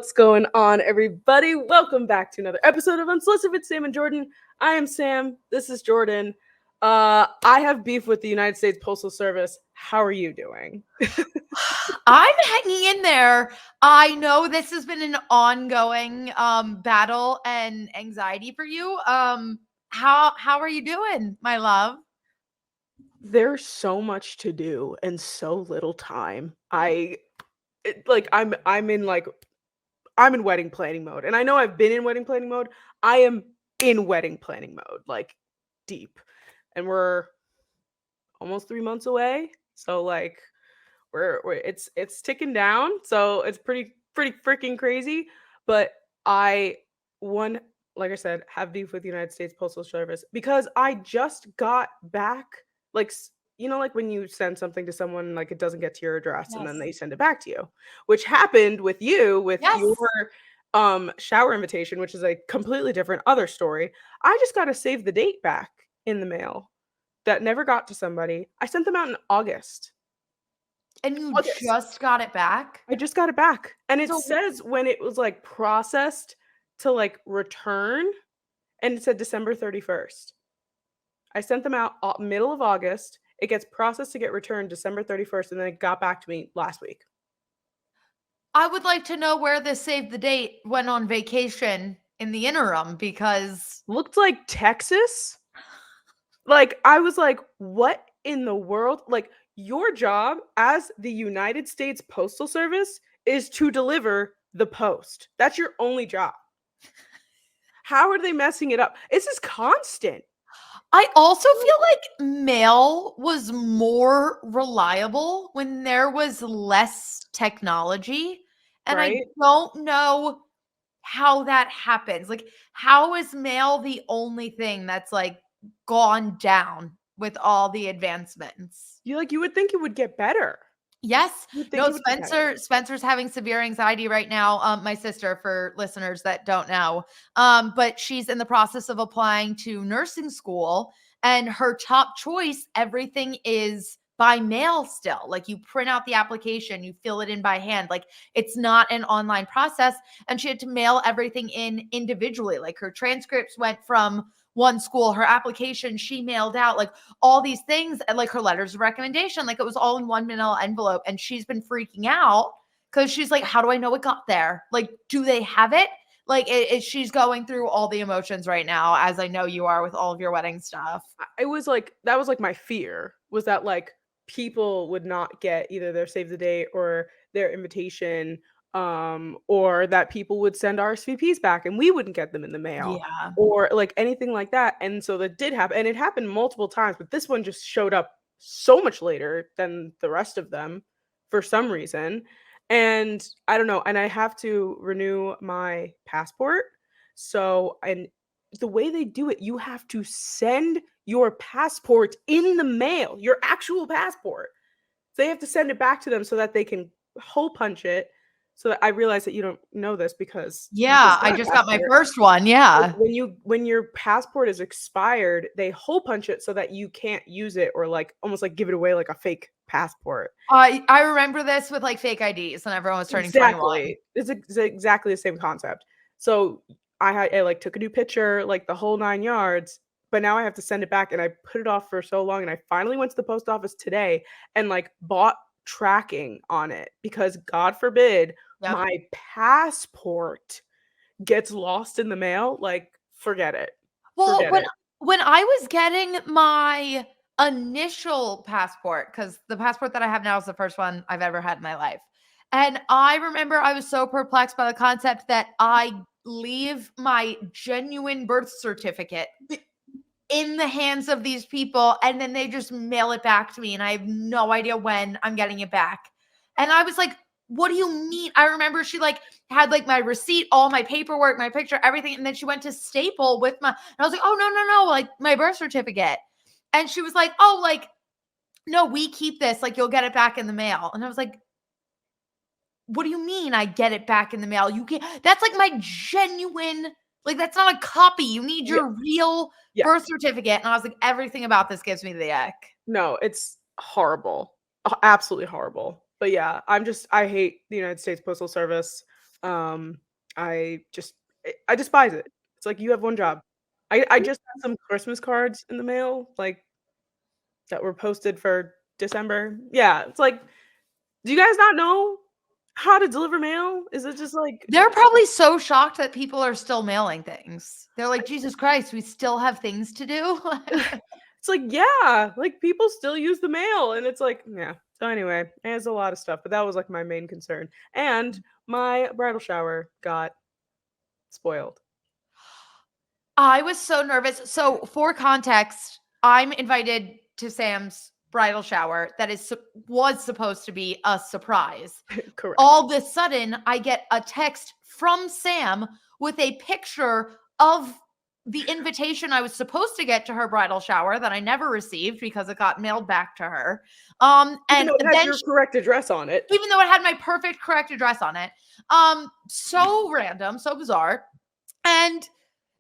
What's going on, everybody? Welcome back to another episode of Unsolicited with Sam and Jordyn. I am Sam. This is Jordyn. I have beef with the United States Postal Service. How are you doing? I'm hanging in there. I know this has been an ongoing battle and anxiety for you. How are you doing, my love? There's so much to do and so little time. I'm in wedding planning mode. And I know I've been in wedding planning mode. I am in wedding planning mode, like deep. And we're almost 3 months away. So like it's ticking down. So it's pretty freaking crazy. But I one like I said, have beef with the United States Postal Service because I just got back like like when you send something to someone like it doesn't get to your address and then Yes. they send it back to you, which happened with you with Yes. your shower invitation, which is a completely different other story. I just got a save the date back in the mail that never got to somebody. I sent them out in August. And you August. just got it back? I just got it back. And it So says when it was like processed to like return, and it said December 31st. I sent them out middle of August. It gets processed to get returned December 31st, and then it got back to me last week. I would like to know where this save the date went on vacation in the interim because Looked like Texas. Like, I was like, what in the world? Like, your job as the United States Postal Service is to deliver the post. That's your only job. How are they messing it up? This is constant. I also feel like mail was more reliable when there was less technology. And I Right? don't know how that happens. Like, how is mail the only thing that's like gone down with all the advancements? You would think it would get better. Yes. You would think No, it would get better. Spencer's having severe anxiety right now. My sister, for listeners that don't know. But she's in the process of applying to nursing school, and her top choice, everything is by mail still. Like, you print out the application, you fill it in by hand. Like, it's not an online process. And she had to mail everything in individually. Like, her transcripts went from one school, her application she mailed out, like all these things, and like her letters of recommendation, like it was all in one manila envelope. And she's been freaking out because she's like, how do I know it got there? Like, do they have it? Like, she's going through all the emotions right now, as I know you are with all of your wedding stuff. It was like that was like my fear was that like people would not get either their save the date or their invitation, or that people would send RSVPs back and we wouldn't get them in the mail Yeah. or like anything like that. And so that did happen, and it happened multiple times, but this one just showed up so much later than the rest of them for some reason. And I don't know, and I have to renew my passport. So, and the way they do it, you have to send your passport in the mail, your actual passport. They have to send it back to them so that they can hole punch it. So that I realize that you don't know this because you Yeah. just I got a just got my passport. first one. Like, Yeah. when your passport is expired, they hole punch it so that you can't use it or like almost like give it away like a fake passport. I remember this with like fake IDs and everyone was turning 21. Exactly. It's exactly the same concept. So I like took a new picture, like the whole 9 yards, but now I have to send it back and I put it off for so long and I finally went to the post office today and like bought tracking on it because God forbid Yep. my passport gets lost in the mail, like forget it. Well, Forget it. when I was getting my initial passport, because the passport that I have now is the first one I've ever had in my life. And I remember I was so perplexed by the concept that I leave my genuine birth certificate in the hands of these people, and then they just mail it back to me, and I have no idea when I'm getting it back. And I was like, what do you mean? I remember she like had like my receipt, all my paperwork, my picture, everything. And then she went to Staple with my, and I was like, oh, no, like my birth certificate. And she was like, oh, like, no, we keep this, like you'll get it back in the mail. And I was like, what do you mean I get it back in the mail? You can't, that's like my genuine, like that's not a copy. You need Yeah. your real Yeah. birth certificate. And I was like, everything about this gives me the ick. No, it's horrible. Absolutely horrible. But yeah, I hate the United States Postal Service. I despise it. It's like you have one job. I just got some Christmas cards in the mail, like that were posted for December. Yeah, it's like, do you guys not know how to deliver mail? Is it just like They're probably so shocked that people are still mailing things. They're like, Jesus Christ, we still have things to do. it's like, yeah, like people still use the mail and it's like, yeah. So anyway, there's a lot of stuff, but that was like my main concern. And my bridal shower got spoiled. I was so nervous. So, for context, I'm invited to Sam's bridal shower that was supposed to be a surprise. Correct. All of a sudden, I get a text from Sam with a picture of the invitation I was supposed to get to her bridal shower that I never received because it got mailed back to her. Even And though it had then your correct address on it. even though it had my perfect correct address on it. So random, so bizarre. And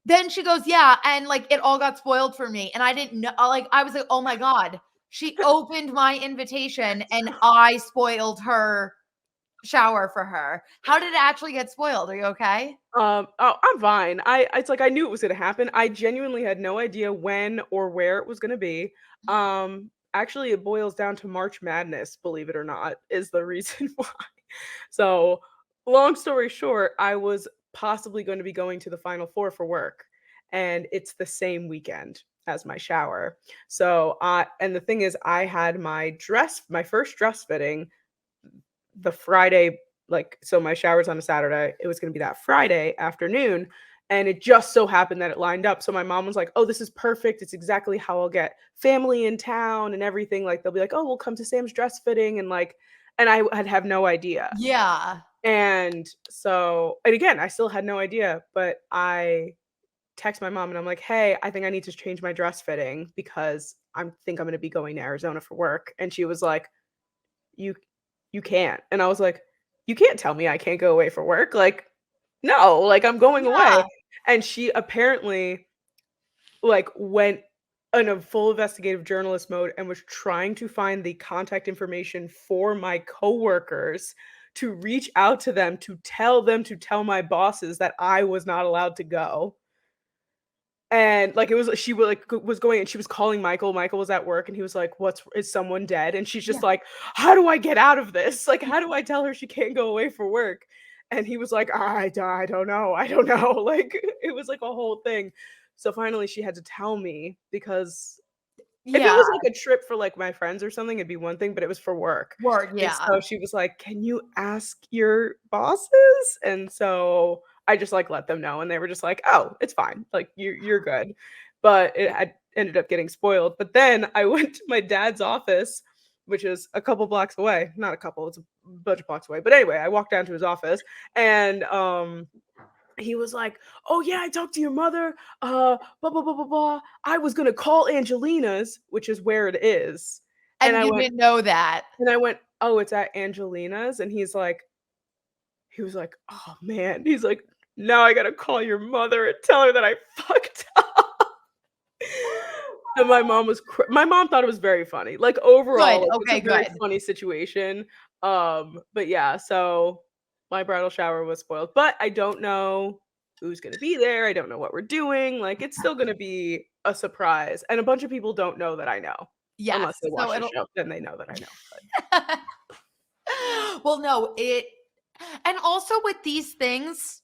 then she goes, yeah, and like it all got spoiled for me. And I didn't know, like, I was like, oh my God. She opened my invitation and I spoiled her shower for her. How did it actually get spoiled? Are you okay? Oh, I'm fine. It's like I knew it was gonna happen. I genuinely had no idea when or where it was gonna be. Actually, it boils down to March Madness, believe it or not, is the reason why. So, long story short, I was possibly going to be going to the Final Four for work, and it's the same weekend as my shower. So, and the thing is, I had my first dress fitting the Friday, like, so my shower's on a Saturday. It was gonna be that Friday afternoon, and it just so happened that it lined up. So my mom was like, "Oh, this is perfect. It's exactly how I'll get family in town and everything." Like, they'll be like, "Oh, we'll come to Sam's dress fitting," and like, and I had have no idea. Yeah. And so, and again, I still had no idea, but I text my mom and I'm like, "Hey, I think I need to change my dress fitting because I'm gonna be going to Arizona for work." And she was like, "You you can't." And I was like, "You can't tell me I can't go away for work. Like, no, like I'm going away." Yeah. And she apparently like went in a full investigative journalist mode and was trying to find the contact information for my coworkers to reach out to them to tell my bosses that I was not allowed to go. And, like, it was she was, like, was going and she was calling Michael. Michael was at work, and he was like, Is someone dead?" And she's Yeah. just like, "How do I get out of this? Like, how do I tell her she can't go away for work?" And he was like, I don't know. I don't know." Like, it was, like, a whole thing. So, finally, she had to tell me because if it Yeah. was, like, a trip for, like, my friends or something, it'd be one thing, but it was for work. Work. And Yeah. so she was like, "Can you ask your bosses?" And so I just, like, let them know, and they were just like, "Oh, it's fine. Like, you're good." But it had ended up getting spoiled. But then I went to my dad's office, which is a couple blocks away. Not a couple, it's a bunch of blocks away. But anyway, I walked down to his office and, he was like, "Oh yeah, I talked to your mother. Blah blah blah blah blah. I was gonna call Angelina's, which is where it is." And And I you went, didn't know that. "Oh, it's at Angelina's." And he was like, "Oh man." He's like, "Now I gotta call your mother and tell her that I fucked up." And my mom thought it was very funny. Like overall, Good. like, it's Okay, a very good. funny situation. But yeah, so my bridal shower was spoiled, but I don't know who's gonna be there. I don't know what we're doing. Like it's still gonna be a surprise. And a bunch of people don't know that I know. Yes. Unless they So watch the it'll show, then they know that I know. But well, no, and also with these things,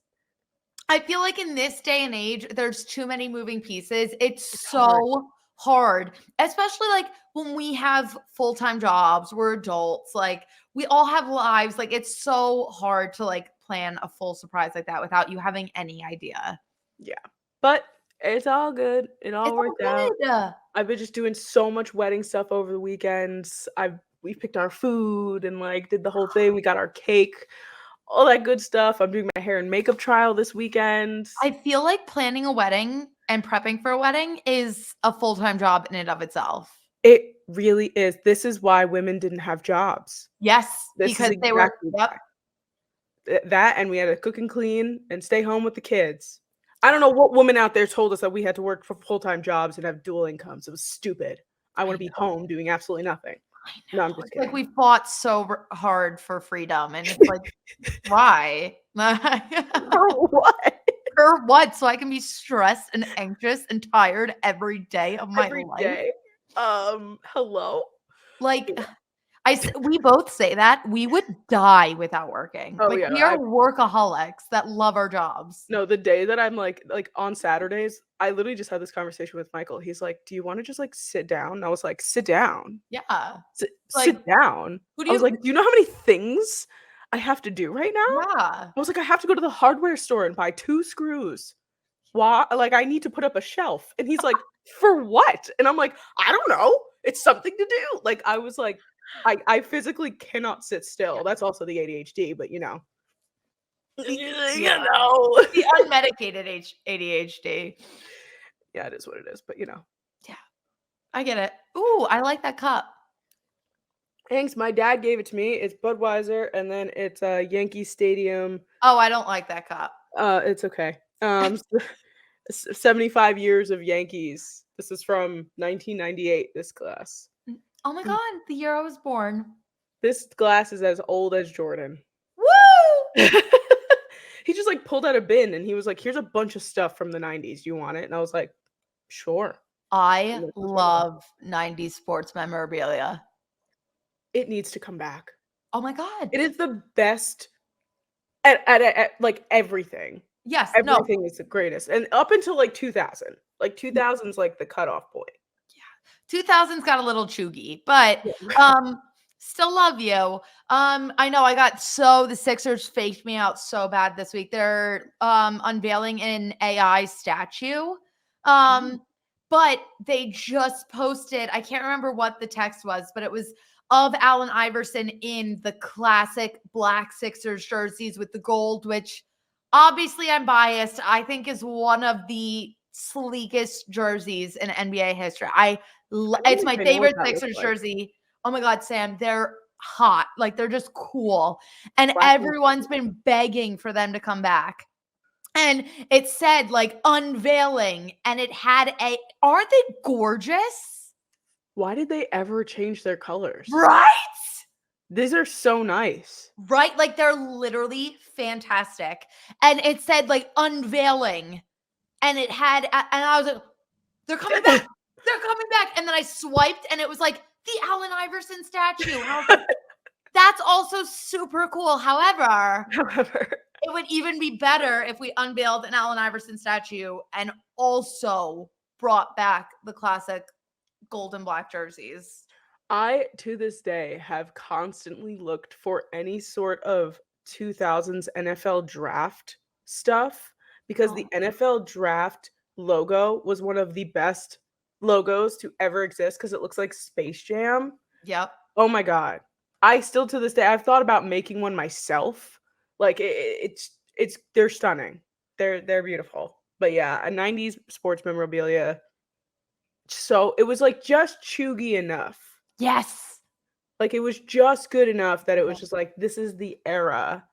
I feel like in this day and age, there's too many moving pieces. it's It's hard. so hard, especially like when we have full-time jobs, we're adults, like we all have lives. Like it's so hard to like plan a full surprise like that without you having any idea. Yeah. But it's all good. It all It's all worked out. good. I've been just doing so much wedding stuff over the weekends. We picked our food and like did the whole thing. We got our cake, all that good stuff. I'm doing my hair and makeup trial this weekend. I feel like planning a wedding and prepping for a wedding is a full-time job in and of itself. It really is. This is why women didn't have jobs. Yes, This is because they were exactly yep. why. That and we had to cook and clean and stay home with the kids. I don't know what woman out there told us that we had to work for full-time jobs and have dual incomes. It was stupid. I want to be home doing absolutely nothing. No, I'm just It's like kidding. we fought so hard for freedom, and it's like, why? For what? For what? So I can be stressed and anxious and tired every day of my Every life? day. Hello? Like, we both say that. We would die without working. Oh Like, yeah, we are workaholics that love our jobs. no, the day that I'm like on Saturdays, I literally just had this conversation with Michael. He's like, "Do you wanna just, like, sit down?" And I was like, "Sit down? Yeah. Like, Sit down?" who do I was you like, "Do you know how many things I have to do right now?" Yeah. I was like, "I have to go to the hardware store and buy 2 screws. Why? Like, I need to put up a shelf." And he's like, "For what?" And I'm like, "I don't know. It's something to do." Like, I was like, I physically cannot sit still. That's also the ADHD, but, you know. You Yeah. know. The unmedicated ADHD. Yeah, it is what it is, but, you know. Yeah, I get it. Ooh, I like that cup. Thanks, my dad gave it to me. It's Budweiser, and then it's, Yankee Stadium. Oh, I don't like that cup. It's okay. 75 years of Yankees. This is from 1998, this glass. Oh my Mm. god, the year I was born. This glass is as old as Jordan. Woo! He just, like, pulled out a bin, and he was like, "Here's a bunch of stuff from the '90s. You want it?" And I was like, "Sure." I And this was one of them. love 90s sports memorabilia. It needs to come back. Oh my god. It is the best at, like, everything. Yes, no. Everything is the greatest, and up until, like, 2000. Like, 2000's, like, the cutoff point. 2000's got a little chuggy, but Yeah. still love you. I know the Sixers faked me out so bad this week. They're unveiling an AI statue. Oh. But they just posted, I can't remember what the text was, but it was of Allen Iverson in the classic black Sixers jerseys with the gold, which obviously I'm biased. I think is one of the sleekest jerseys in NBA history. I don't It's think my I know what favorite that looks Sixers like. jersey. Oh my God, Sam, they're hot. Like they're just cool. And Black and everyone's been begging for them to come back. And it said like unveiling, and it had aren't they gorgeous? Why did they ever change their colors? Right? These are so nice. Right? Like they're literally fantastic. And it said like unveiling, and it had, and I was like, they're coming back. They're coming back. And then I swiped, and it was like the Allen Iverson statue. And I was like, that's also super cool. However, However, it would even be better if we unveiled an Allen Iverson statue and also brought back the classic gold and black jerseys. I, to this day, have constantly looked for any sort of 2000s NFL draft stuff because the Oh, NFL draft logo was one of the best logos to ever exist because it looks like Space Jam. yep. Oh my god. I still to this day I've thought about making one myself. Like it's they're stunning. They're beautiful. But yeah, a 90s sports memorabilia. So it was like just chuggy enough. Yes. Like it was just good enough that it was Yeah. just like this is the era.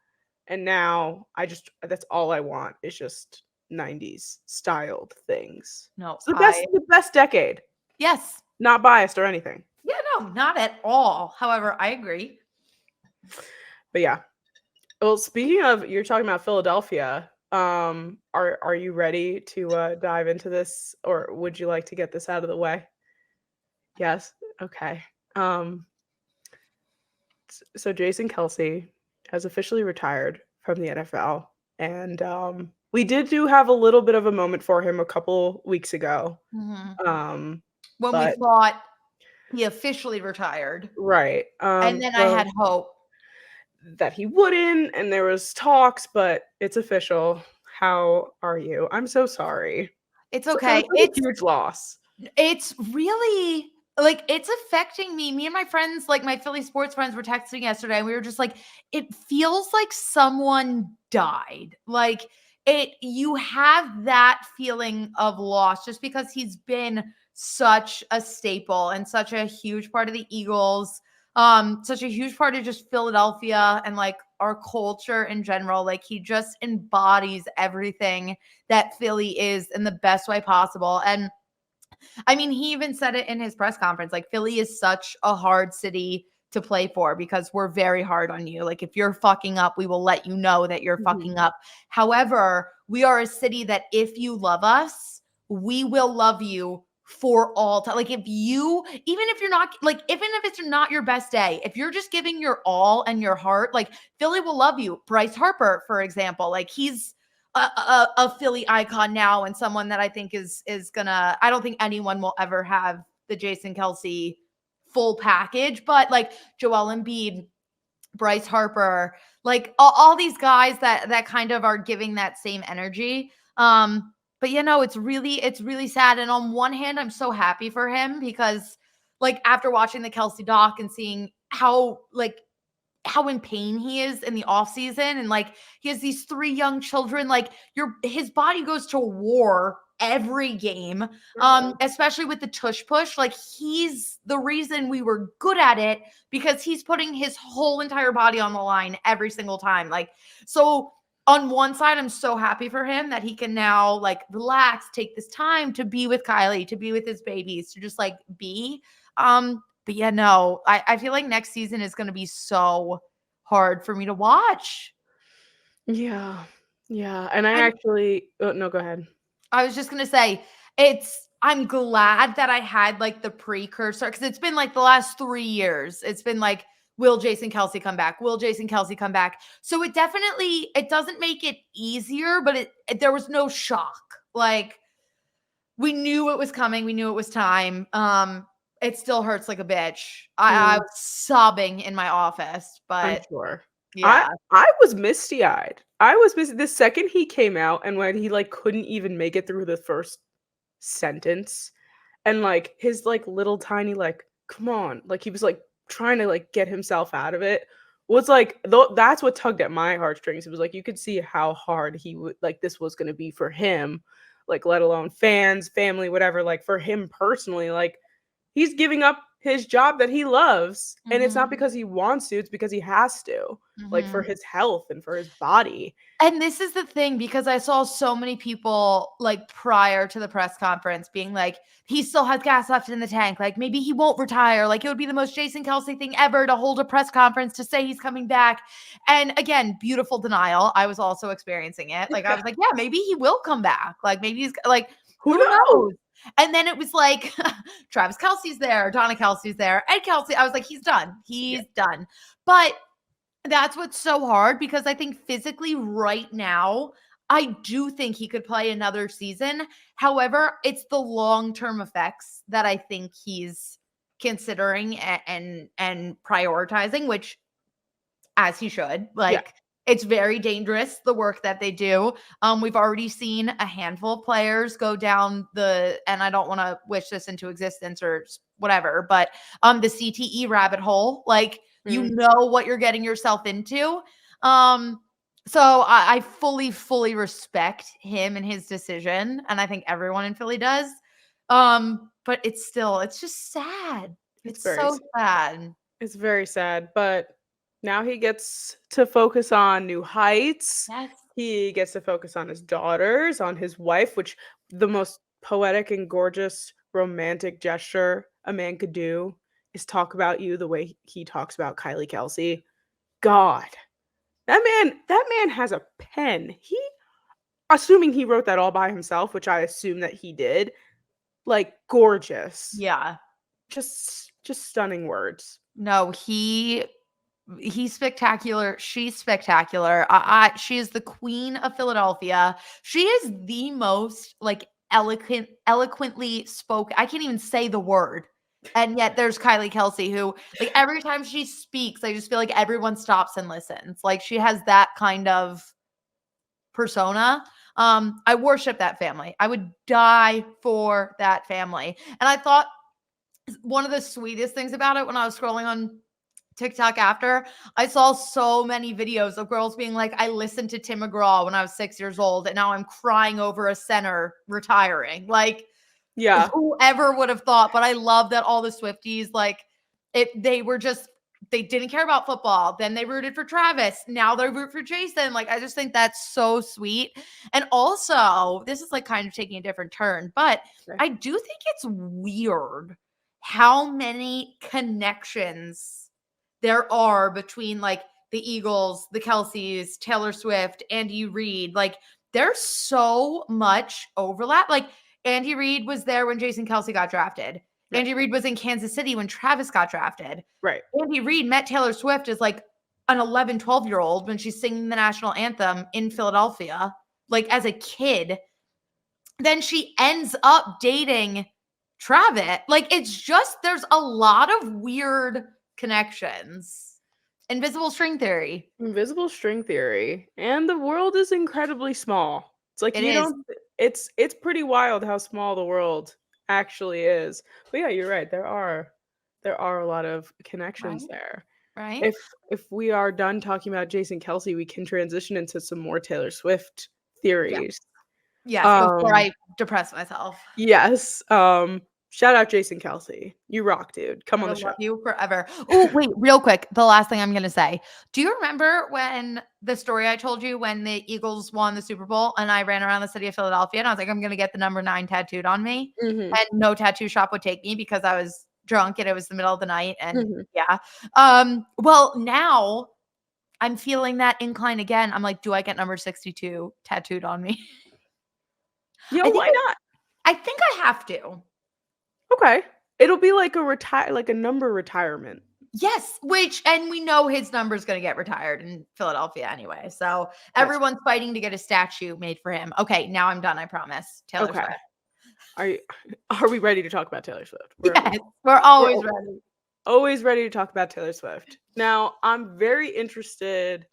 And now that's all I want is just 90s styled things. No, It's the best decade. yes. Not biased or anything. Yeah, no, not at all. However, I agree. But yeah. Well, speaking of you're talking about Philadelphia, are you ready to dive into this or would you like to get this out of the way? Yes. Okay. Um so Jason Kelce has officially retired from the NFL and we do have a little bit of a moment for him a couple weeks ago. Mhm. Um When we but thought he officially retired, right. and then I So had hope. that he wouldn't and there was talks, but it's official. How are you? I'm so sorry. It's It's like okay. a huge loss. It's really like it's affecting me. Me and my friends, like my Philly sports friends, were texting yesterday, and we were just like, it feels like someone died. Like you have that feeling of loss just because he's been such a staple and such a huge part of the Eagles, such a huge part of just Philadelphia and like our culture in general. Like he just embodies everything that Philly is in the best way possible. And I mean, he even said it in his press conference. Like, Philly is such a hard city to play for because we're very hard on you. Like, if you're fucking up, we will let you know that you're fucking up. However, we are a city that if you love us, we will love you for all time. Like, even if you're not, like, even if it's not your best day, if you're just giving your all and your heart, like, Philly will love you. Bryce Harper, for example, like, he's a Philly icon now, and someone that I think is gonna, I don't think anyone will ever have the Jason Kelce full package, but like Joel Embiid, Bryce Harper, like all these guys that kind of are giving that same energy. But it's really sad. And on one hand, I'm so happy for him because, like, after watching the Kelce doc and seeing how in pain he is in the offseason, and like he has these 3 young children, like his body goes to war every game, especially with the tush push. Like, he's the reason we were good at it because he's putting his whole entire body on the line every single time. Like, so on one side, I'm so happy for him that he can now like relax, take this time to be with Kylie, to be with his babies, to just like be. But yeah, no, I feel like next season is going to be so hard for me to watch. Yeah. Yeah. And I actually, no, go ahead. I was just going to say, I'm glad that I had like the precursor, because it's been like the last 3 years. It's been like, will Jason Kelce come back? Will Jason Kelce come back? So it doesn't make it easier, but there was no shock. Like, we knew it was coming. We knew it was time. It still hurts like a bitch. I was sobbing in my office, but I'm sure. yeah. I was misty-eyed. The second he came out, and when he like couldn't even make it through the first sentence, and like his like little tiny like, come on, like he was like trying to like get himself out of it, was like that's what tugged at my heartstrings. It was like you could see how hard he would like this was going to be for him, like let alone fans, family, whatever. Like for him personally, like he's giving up his job that he loves, and it's not because he wants to, it's because he has to, like for his health and for his body. And this is the thing, because I saw so many people like prior to the press conference being like, he still has gas left in the tank. Like, maybe he won't retire. Like, it would be the most Jason Kelce thing ever to hold a press conference to say he's coming back. And again, beautiful denial. I was also experiencing it. Like, I was like, yeah, maybe he will come back. Like, maybe he's like, who knows? And then it was like, Travis Kelce's there, Donna Kelce's there, Ed Kelce. I was like, he's done. He's done. But that's what's so hard, because I think physically right now, I do think he could play another season. However, it's the long-term effects that I think he's considering and prioritizing, which, as he should. Like, it's very dangerous, the work that they do. We've already seen a handful of players go down and I don't want to wish this into existence or whatever, but the CTE rabbit hole. Like, you know what you're getting yourself into. So I fully respect him and his decision, and I think everyone in Philly does. But it's just sad. It's so sad. It's very sad, but now he gets to focus on new heights. Yes. He gets to focus on his daughters, on his wife, which the most poetic and gorgeous romantic gesture a man could do is talk about you the way he talks about Kylie Kelce. God, that man has a pen. Assuming he wrote that all by himself, which I assume that he did, like, gorgeous. Yeah. Just stunning words. No, he's spectacular. She's spectacular. She is the queen of Philadelphia. She is the most like eloquently spoken. I can't even say the word. And yet there's Kylie Kelce, who, like, every time she speaks, I just feel like everyone stops and listens. Like, she has that kind of persona. I worship that family. I would die for that family. And I thought one of the sweetest things about it, when I was scrolling on TikTok after, I saw so many videos of girls being like, I listened to Tim McGraw when I was 6 years old, and now I'm crying over a center retiring. Like, yeah, whoever would have thought? But I love that all the Swifties, like, they were just they didn't care about football. Then they rooted for Travis. Now they root for Jason. Like, I just think that's so sweet. And also, this is like kind of taking a different turn, but Okay. I do think it's weird how many connections there are between like the Eagles, the Kelces, Taylor Swift, Andy Reid. Like, there's so much overlap. Like, Andy Reid was there when Jason Kelce got drafted. Right. Andy Reid was in Kansas City when Travis got drafted. Right. Andy Reid met Taylor Swift as like an 11, 12-year-old when she's singing the national anthem in Philadelphia, like as a kid. Then she ends up dating Travis. Like, it's just, there's a lot of weird connections. Invisible string theory. Invisible string theory. And the world is incredibly small. It's like It you is. don't it's pretty wild how small the world actually is. But yeah, you're right. There are a lot of connections there. Right? If we are done talking about Jason Kelce, we can transition into some more Taylor Swift theories. Yes, before I depress myself. Yes. Shout out Jason Kelce. You rock, dude. Come on the show. Love you forever. Oh, wait, real quick. The last thing I'm going to say. Do you remember when the story I told you when the Eagles won the Super Bowl and I ran around the city of Philadelphia and I was like, I'm going to get the number 9 tattooed on me. Mhm. And no tattoo shop would take me because I was drunk and it was the middle of the night. And Mhm. yeah. Well, now I'm feeling that incline again. I'm like, do I get number 62 tattooed on me? Yo, why not? I think I have to. Okay. It'll be like a number retirement. Yes, and we know his number is going to get retired in Philadelphia anyway. So everyone's fighting to get a statue made for him. Okay, now I'm done. I promise. Taylor Swift. Are we ready to talk about Taylor Swift? Yes, we're always ready. Always ready to talk about Taylor Swift. Now, I'm very interested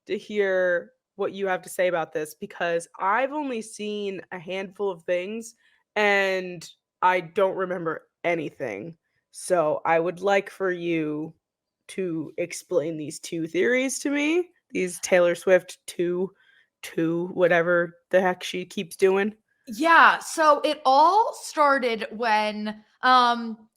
to hear what you have to say about this because I've only seen a handful of things and I don't remember anything. So I would like for you to explain these two theories to me. These Taylor Swift two whatever the heck she keeps doing. Yeah, so it all started when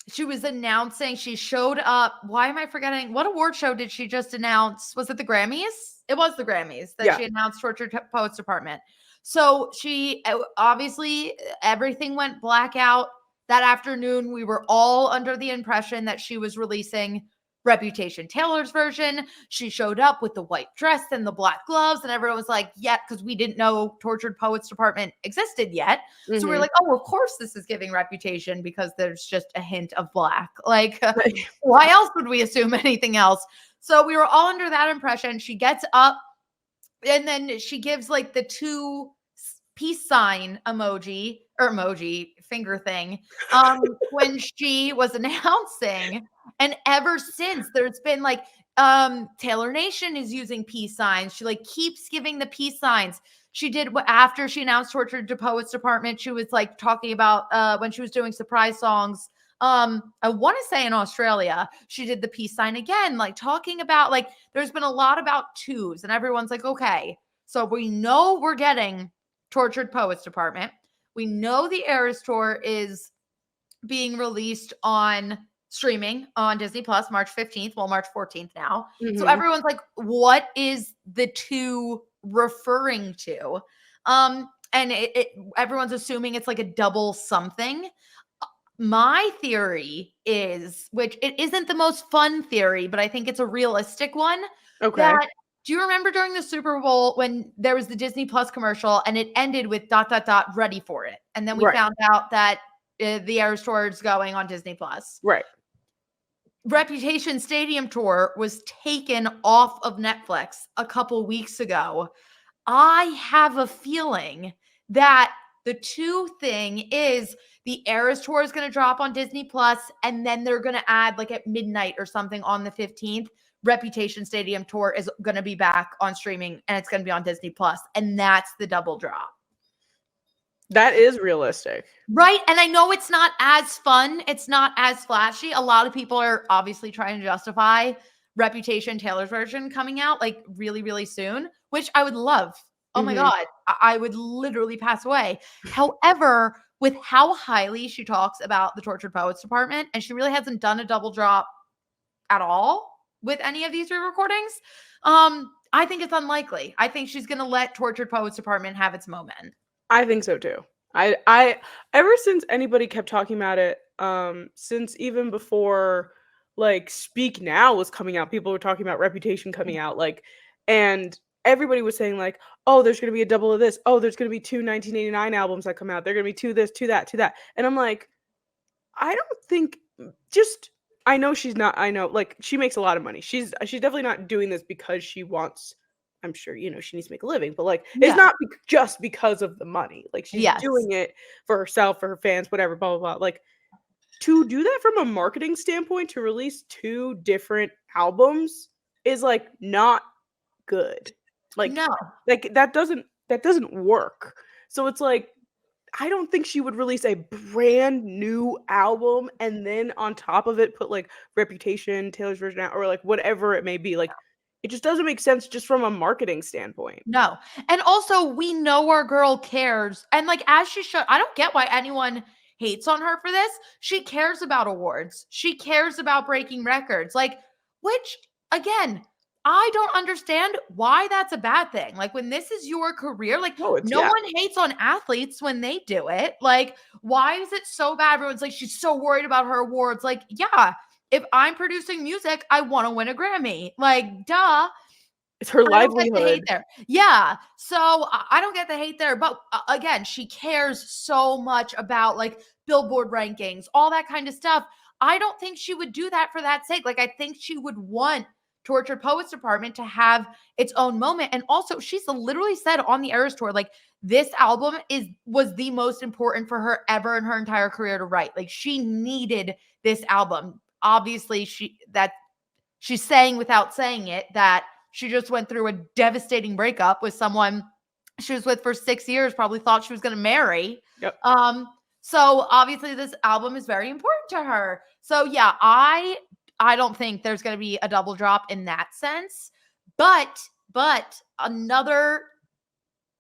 she was announcing, she showed up. Why am I forgetting? What award show did she just announce? Was it the Grammys? It was the Grammys that she announced Tortured Poets Department. So she obviously everything went blackout that afternoon. We were all under the impression that she was releasing Reputation Taylor's version. She showed up with the white dress and the black gloves, and everyone was like, yeah, because we didn't know Tortured Poets Department existed yet. Mm-hmm. So we were like, oh, of course this is giving Reputation because there's just a hint of black. Like, why else would we assume anything else? So we were all under that impression. She gets up and then she gives like the 2 peace sign emoji finger thing when she was announcing. And ever since there's been like Taylor Nation is using peace signs. She like keeps giving the peace signs. She did after she announced Tortured to Poets Department. She was like talking about when she was doing surprise songs. I want to say in Australia, she did the peace sign again, like talking about like there's been a lot about 2s and everyone's like, okay, so we know we're getting Tortured Poets Department. We know the Eras Tour is being released on streaming on Disney Plus March 15th, well, March 14th now. Mm-hmm. So everyone's like, what is the 2 referring to? And everyone's assuming it's like a double something. My theory is, which it isn't the most fun theory, but I think it's a realistic one. Okay. Do you remember during the Super Bowl when there was the Disney Plus commercial and it ended with ... ready for it? And then we found out that the Eras Tour is going on Disney Plus. Right. Reputation Stadium Tour was taken off of Netflix a couple weeks ago. I have a feeling that the 2 thing is the Eras Tour is going to drop on Disney Plus, and then they're going to add like at midnight or something on the 15th. Reputation Stadium Tour is going to be back on streaming and it's going to be on Disney Plus. And that's the double drop. That is realistic. Right. And I know it's not as fun. It's not as flashy. A lot of people are obviously trying to justify Reputation Taylor's version coming out like really, really soon, which I would love. Oh my God. I would literally pass away. However, with how highly she talks about the Tortured Poets Department, and she really hasn't done a double drop at all. with any of these re-recordings. I think it's unlikely. I think she's gonna let Tortured Poets Department have its moment. I think so too. I ever since anybody kept talking about it, since even before like Speak Now was coming out, people were talking about Reputation coming out, like, and everybody was saying like, oh, there's gonna be a double of this. Oh, there's gonna be two 1989 albums that come out. They're gonna be two this, two that, two that. And I'm like, I don't think just I know she's not I know like she makes a lot of money. She's definitely not doing this because she wants I'm sure, she needs to make a living, but like it's Yeah. not just because of the money. Like she's Yes. doing it for herself, for her fans, whatever, blah blah blah. Like to do that from a marketing standpoint, to release two different albums is like not good. Like No. that doesn't work. So it's like I don't think she would release a brand new album and then on top of it put like Reputation, Taylor's version out, or like whatever it may be. Like it just doesn't make sense just from a marketing standpoint. No. And also, we know our girl cares. And like, as she should, I don't get why anyone hates on her for this. She cares about awards. She cares about breaking records. Like, which again, I don't understand why that's a bad thing. Like, when this is your career, like, No, it's no yeah. one hates on athletes when they do it. Like, why is it so bad? Everyone's like, she's so worried about her awards. Like, yeah, if I'm producing music, I want to win a Grammy. Like, duh. It's her I don't get the hate livelihood. there. Yeah. So I don't get the hate there. But again, she cares so much about like Billboard rankings, all that kind of stuff. I don't think she would do that for that sake. Like, I think she would want Tortured Poets Department to have its own moment. And also, she's literally said on the Eras Tour, like, this album was the most important for her ever in her entire career to write. Like, she needed this album. Obviously, she's saying without saying it that she just went through a devastating breakup with someone she was with for 6 years, probably thought she was going to marry. Yep. So obviously this album is very important to her. So yeah, I don't think there's going to be a double drop in that sense. But another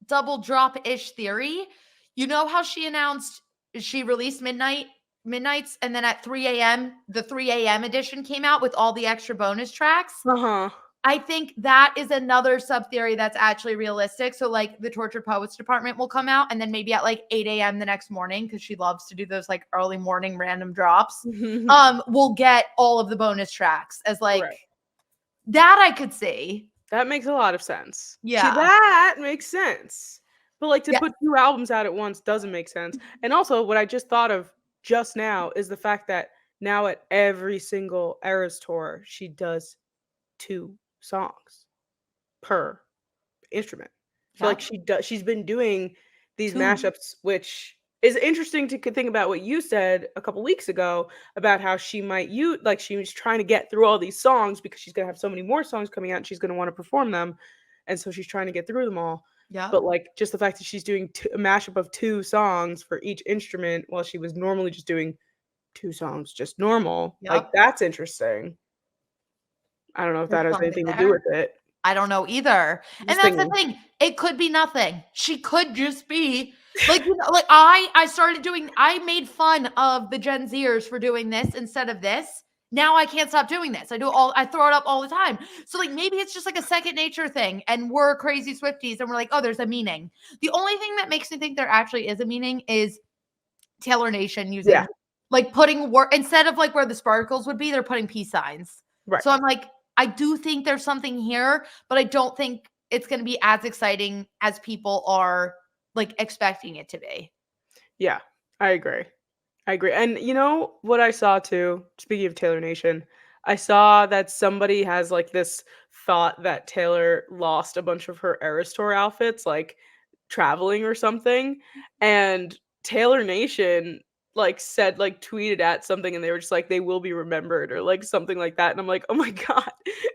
double drop-ish theory, you know how she announced she released Midnights, and then at 3 a.m., the 3 a.m. edition came out with all the extra bonus tracks. Uh-huh. I think that is another sub theory that's actually realistic. So like the Tortured Poets Department will come out, and then maybe at like 8 a.m. the next morning, because she loves to do those like early morning random drops, we'll get all of the bonus tracks as like Right. that I could see. That makes a lot of sense. Yeah. That makes sense. But like to Yeah. put two albums out at once doesn't make sense. And also what I just thought of just now is the fact that now at every single Eras tour, she does 2 songs per instrument. So like she's been doing these Two. mashups, which is interesting to think about what you said a couple weeks ago about how she might she was trying to get through all these songs because she's gonna have so many more songs coming out and she's gonna want to perform them, and so she's trying to get through them all. Yeah. But like just the fact that she's doing a mashup of 2 songs for each instrument while she was normally just doing 2 songs just normal, like that's interesting. I don't know if that has anything to do with it. I don't know either. And that's the thing. It could be nothing. She could just be like, like I made fun of the Gen Zers for doing this instead of this. Now I can't stop doing this. I throw it up all the time. So like maybe it's just like a second nature thing and we're crazy Swifties and we're like, oh, there's a meaning. The only thing that makes me think there actually is a meaning is Taylor Nation using like putting instead of like where the sparkles would be, they're putting peace signs. Right. So I'm like, I do think there's something here, but I don't think it's going to be as exciting as people are like expecting it to be. Yeah, I agree. And you know what I saw too, speaking of Taylor Nation, I saw that somebody has like this thought that Taylor lost a bunch of her Eras Tour outfits, like traveling or something. And Taylor Nation tweeted at something and they were just like, they will be remembered or like something like that. And I'm like, oh my God,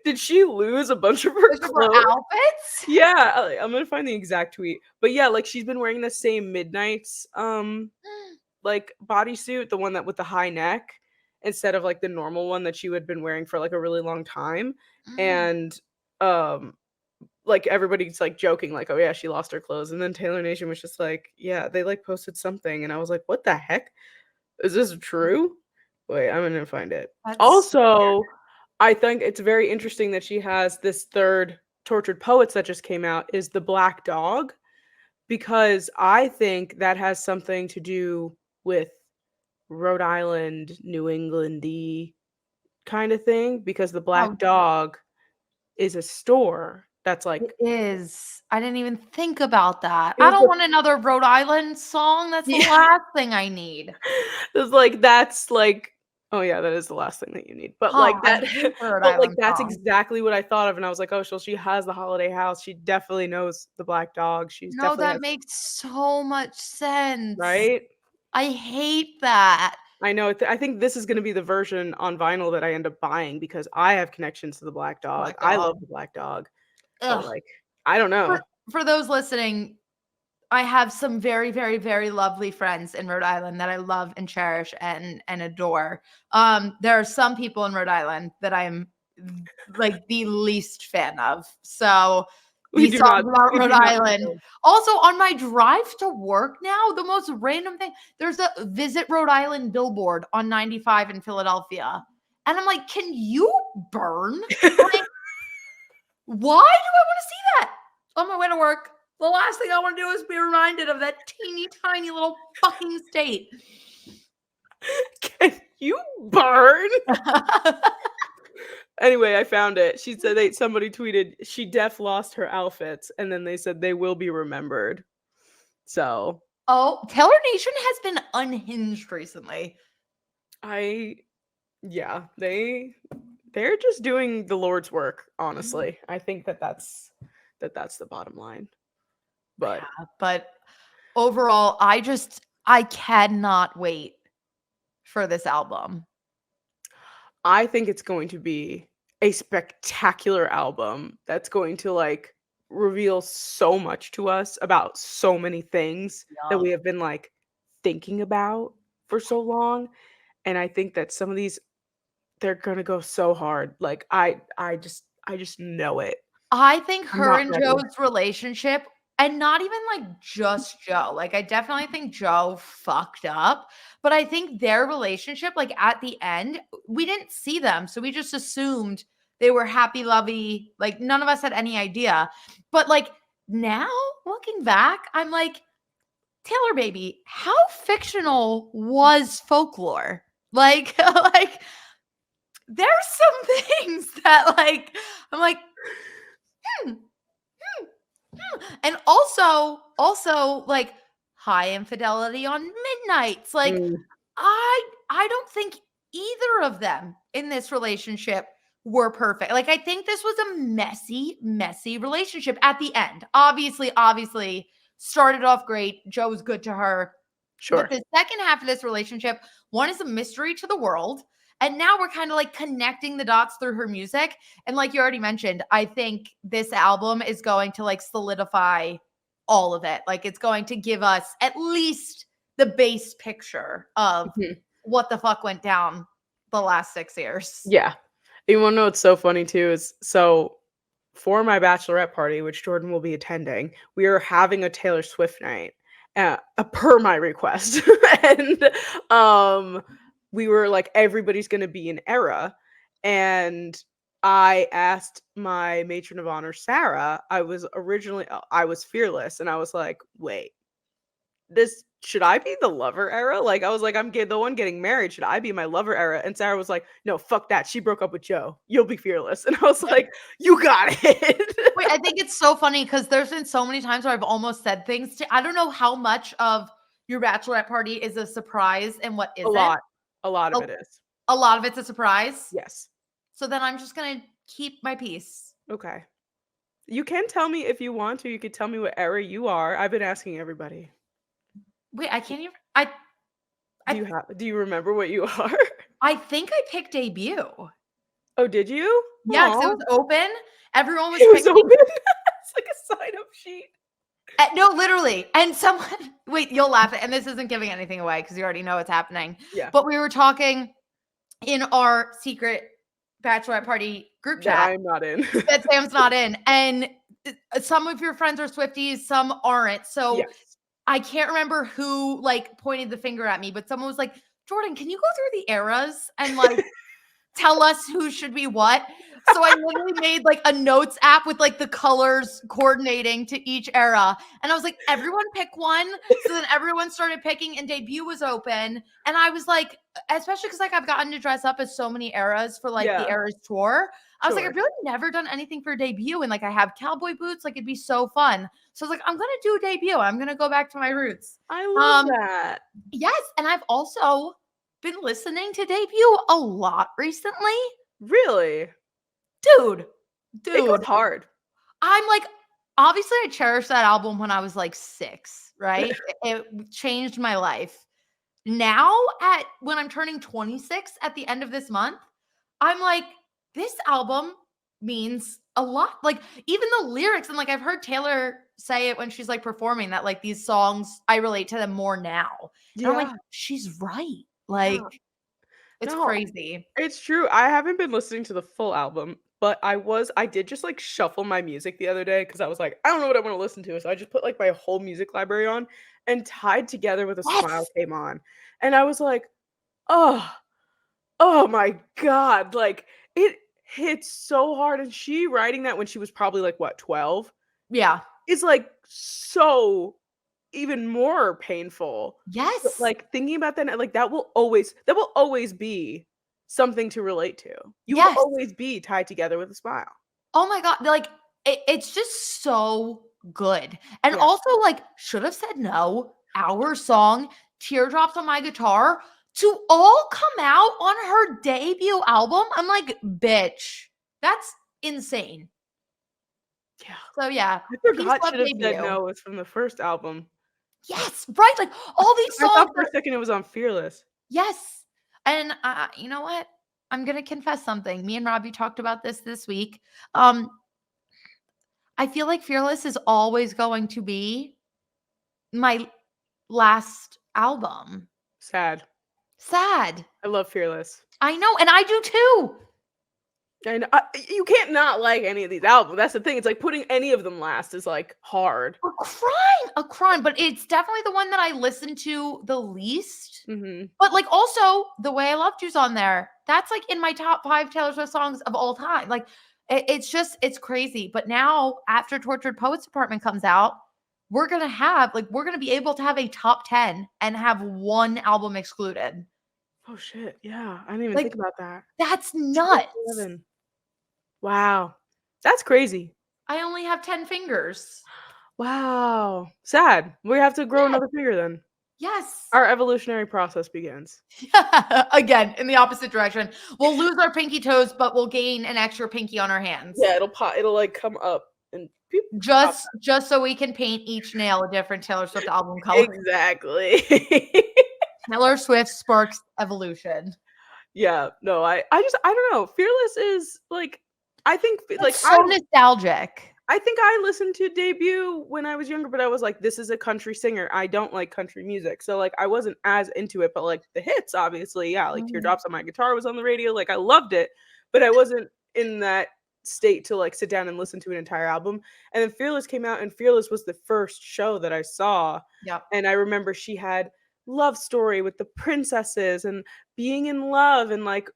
did she lose a bunch of her clothes? Outfits? Yeah, I'm gonna find the exact tweet. But yeah, like she's been wearing the same Midnights like bodysuit, the one that with the high neck, instead of like the normal one that she had been wearing for like a really long time. And like everybody's like joking like, oh yeah, she lost her clothes. And then Taylor Nation was just like, yeah, they like posted something and I was like, what the heck? Is this true? Wait, I'm gonna find it. Also, I think it's very interesting that she has this third Tortured Poets that just came out is The Black Dog, because I think that has something to do with Rhode Island, New England-y kind of thing, because the Oh, Black Dog is a store that's it like is. I didn't even think about that. it I was don't want another Rhode Island song. That's the yeah, last thing I need. it's like that's like oh yeah, that is the last thing that you need. But Oh, like I that hate the Rhode but like Island that's song. exactly what I thought of and I was like, "Oh, so she has the holiday house. She definitely knows the Black Dog. She's No, definitely that has makes so much sense. right?" I hate that. I know. I think this is going to be the version on vinyl that I end up buying because I have connections to the Black Dog. Black I love Dog. the Black Dog, but Ugh. like, I don't know. For those listening, I have some very, very, very lovely friends in Rhode Island that I love and cherish and adore. There are some people in Rhode Island that I'm like the least fan of. So We these do songs not. about We Rhode do not. Island. Also, on my drive to work now, the most random thing, there's a Visit Rhode Island billboard on 95 in Philadelphia. And I'm like, can you burn? Like, why do I want to see that on my way to work? The last thing I want to do is be reminded of that teeny tiny little fucking state. Can you burn? Anyway, I found it. She said somebody tweeted she lost her outfits, and then they said they will be remembered. So Oh, Taylor Nation has been unhinged recently. yeah, they're just doing the Lord's work. Honestly, I think that's the bottom line. But But overall, I cannot wait for this album. I think it's going to be a spectacular album that's going to like reveal so much to us about so many things that we Yup. have been like thinking about for so long. And I think that some of these they're gonna go so hard. Like I just know it. I think I'm her not and ready. Joe's relationship, and not even like just Joe, like I definitely think Joe fucked up, but I think their relationship, like at the end, we didn't see them. So we just assumed they were happy, lovey. Like none of us had any idea. But like now looking back, I'm like, Taylor baby, how fictional was folklore? Like, like there's some things that like I'm like, hmm, and also like high infidelity on midnights. Like Mm, I don't think either of them in this relationship were perfect. Like I think this was a messy relationship at the end. Obviously started off great. Joe was good to her. But sure. the second half of this relationship, one is a mystery to the world. And now we're kind of like connecting the dots through her music. And like you already mentioned, I think this album is going to like solidify all of it. Like it's going to give us at least the base picture of Mhm. what the fuck went down the last 6 years. Yeah. You wanna know what's so funny too is so for my bachelorette party, which Jordan will be attending, we are having a Taylor Swift night, per my request. And, we were like, everybody's gonna be in Era, and I asked my matron of honor, Sarah, I was fearless, and I was like, "Wait, this should I be the lover era?" Like, I was like, the one getting married, should I be my lover era?" And Sarah was like, "No, fuck that, she broke up with Joe. You'll be fearless." And I was like, "You got it." Wait, I think it's so funny because there's been so many times where I've almost said things to I don't know how much of your bachelorette party is a surprise and what A isn't. lot. A lot A, of it is. a lot of it's a surprise. Yes. So then I'm just gonna keep my peace. Okay. You can tell me if you want to, you could tell me what era you are. I've been asking everybody. Wait, I can't even Do I do you remember what you are? I think I picked debut. Oh, did you? Yeah, because it Aw. was open. Everyone was It was picking open. It's like a sign-up sheet. no, literally. And someone wait, you'll laugh and this isn't giving anything away because you already know what's happening. Yeah. But we were talking in our secret bachelorette party group That chat I'm not in. that Sam's not in. And some of your friends are Swifties, some aren't. So Yes. I can't remember who like pointed the finger at me, but someone was like, Jordyn, can you go through the eras and like tell us who should be what. So I literally made like a notes app with like the colors coordinating to each era. And I was like, everyone pick one. So then everyone started picking and debut was open. And I was like, especially because like I've gotten to dress up as so many eras for like the Yeah, Eras tour. I was like, sure. I've really never done anything for debut. And like I have cowboy boots, like it'd be so fun. So I was like, I'm gonna do a debut. I'm gonna go back to my roots. I love Um, that. yes, and I've also been listening to debut a lot recently. Really? Dude, It goes dude. hard. I'm like, obviously, I cherished that album when I was like 6, right? It changed my life. Now, when I'm turning 26 at the end of this month, I'm like, this album means a lot. Like, even the lyrics, and like, I've heard Taylor say it when she's like performing that, like, these songs, I relate to them more now. And I'm like, Yeah. she's right. Yeah. Like, it's No, crazy. it's true. I haven't been listening to the full album, but I did just like shuffle my music the other day because I was like, I don't know what I want to listen to. So I just put like my whole music library on, and Tied Together with a Smile Yes. came on. And I was like, oh, oh my God. Like it hits so hard. And she writing that when she was probably like what, 12 Yeah. is like so even more painful. But, Yes. like, thinking about that, like, that will always be something to relate to. You will Yes. always be tied together with a smile. Oh my God. Like, it's just so good. And Yeah. also, like, should have said no. Our song, Teardrops on My Guitar, to all come out on her debut album. I'm like, bitch, that's insane. Yeah. So, yeah, I peace, forgot love, Should Have Said debut. No was from the first album. Yes, right. Like, all these I songs thought for a are, second it was on Fearless. yes. And you know what? I'm going to confess something. Me and Robbie talked about this week. Um, I feel like Fearless is always going to be my last album. Sad. Sad. I love Fearless. I know, and I do too. And you can't not like any of these albums. That's the thing. It's like putting any of them last is like hard. A crime, but it's definitely the one that I listen to the least. Mhm. But like also The Way I Loved You's on there. That's like in my top 5 Taylor Swift songs of all time. Like it's crazy. But now after Tortured Poets Department comes out, we're gonna be able to have a top 10 and have one album excluded. Oh shit. Yeah. I didn't even Like think about that. that's nuts. 2011. Wow. That's crazy. I only have 10 fingers. Wow. Sad. We have to grow Yes. another finger then. Yes. Our evolutionary process begins. Again, in the opposite direction. We'll lose our pinky toes, but we'll gain an extra pinky on our hands. Yeah, it'll pop. It'll like come up and pew, pop Just so we can paint each nail a different Taylor Swift album color. exactly. Taylor Swift sparks evolution. Yeah. No, I don't know. Fearless is like I think like It's so nostalgic. I think I listened to Debut when I was younger, but I was like, this is a country singer. I don't like country music. So like I wasn't as into it, but like the hits, obviously, yeah, like Teardrops on My Guitar was on the radio. Like I loved it, but I wasn't in that state to like sit down and listen to an entire album. And then Fearless came out, and Fearless was the first show that I saw. Yep. And I remember she had Love Story with the princesses and being in love, and like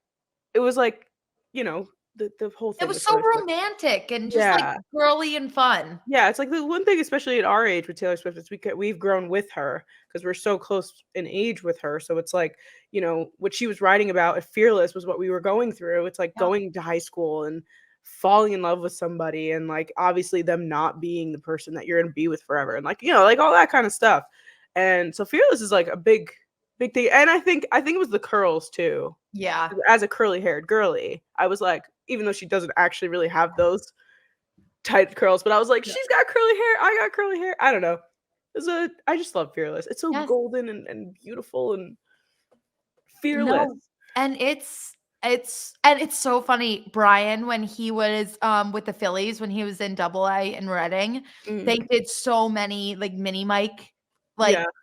it was like, you know, the whole thing. It was with so Taylor Swift. romantic and just like girly and fun. Yeah, it's like the one thing, especially at our age with Taylor Swift, is we've grown with her because we're so close in age with her. So it's like, you know, what she was writing about at Fearless was what we were going through. It's like going to high school and falling in love with somebody, and like obviously them not being the person that you're gonna be with forever, and like, you know, like all that kind of stuff. And so Fearless is like a big thing. And I think it was the curls too. Yeah. As a curly haired girly, I was like, even though she doesn't actually really have those tight curls, but I was like, she's got curly hair, I got curly hair. I don't know. I just love Fearless. It's so golden and beautiful and fearless. No, and it's so funny. Brian, when he was with the Phillies, when he was in AA in Reading, they did so many like mini mic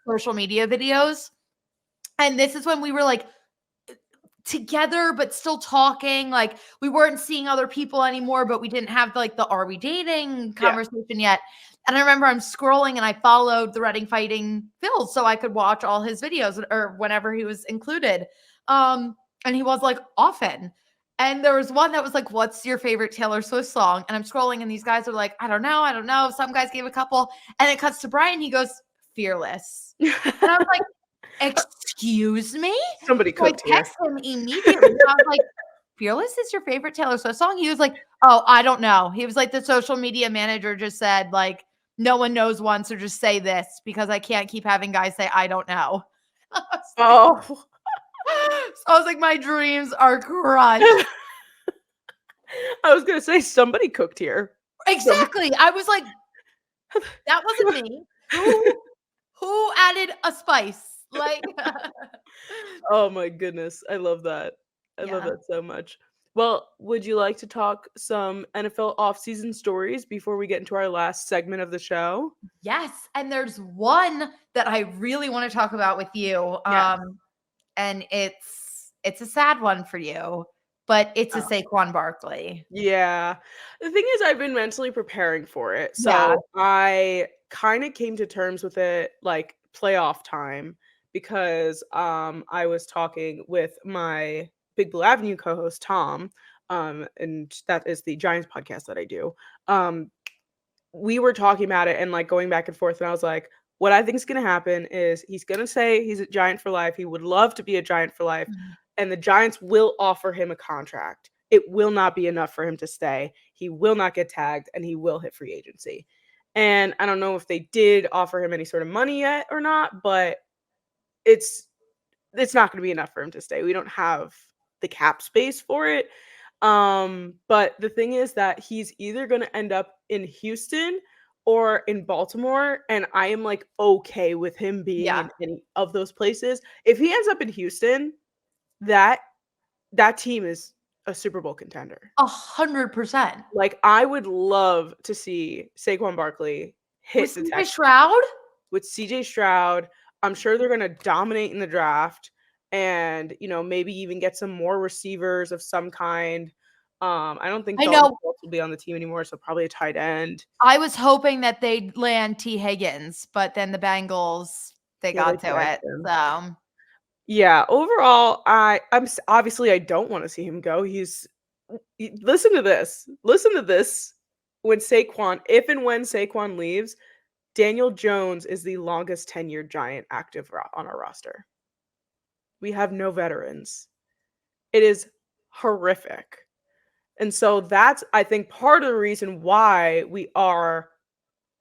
social media videos. And this is when we were like together but still talking, like we weren't seeing other people anymore, but we didn't have like the are we dating conversation yet. And I remember I'm scrolling and I followed the Reading Fighting Phil so I could watch all his videos or whenever he was included. And he was like often. And there was one that was like, what's your favorite Taylor Swift song? And I'm scrolling and these guys are like, I don't know. Some guys gave a couple. And it cuts to Brian. He goes, Fearless. And I was like, excuse me? Somebody So I cooked here. text him immediately. I was like, Fearless is your favorite Taylor Swift song? He was like, oh, I don't know. He was like, the social media manager just said, like, no one knows one, so just say this because I can't keep having guys say, I don't know. Oh. So I was like, my dreams are crushed. I was going to say somebody cooked here. Exactly. I was like, that wasn't me. Who added a spice? Like, Oh my goodness. I love that. I love yeah. that so much. Well, would you like to talk some NFL offseason stories before we get into our last segment of the show? Yes. And there's one that I really want to talk about with you. Yes. And it's a sad one for you, but it's a Oh. Saquon Barkley. Yeah. The thing is, I've been mentally preparing for it. Yeah. So I kind of came to terms with it like playoff time because I was talking with my Big Blue Avenue co-host Tom, and that is the Giants podcast that I do. We were talking about it and like going back and forth, and I was like, what I think is going to happen is he's going to say he's a Giant for life. He would love to be a Giant for life, and the Giants will offer him a contract. It will not be enough for him to stay. He will not get tagged, and he will hit free agency. And I don't know if they did offer him any sort of money yet or not, but it's not going to be enough for him to stay. We don't have the cap space for it. But the thing is that he's either going to end up in Houston or in Baltimore, and I am like okay with him being Yeah. in any of those places. If he ends up in Houston, that team is a Super Bowl contender. 100%. Like, I would love to see Saquon Barkley hit With the CJ Texans Stroud? with CJ Stroud. I'm sure they're going to dominate in the draft and, maybe even get some more receivers of some kind. I don't think I Dalton know. Schultz will be on the team anymore, so probably a tight end. I was hoping that they'd land T. Higgins, but then the Bengals, they Yeah, got they to tagged it. him. So Yeah, overall, obviously I don't want to see him go. Listen to this. Listen to this. If and when Saquon leaves, Daniel Jones is the longest tenured Giant active on our roster. We have no veterans. It is horrific. And so that's, I think, part of the reason why we are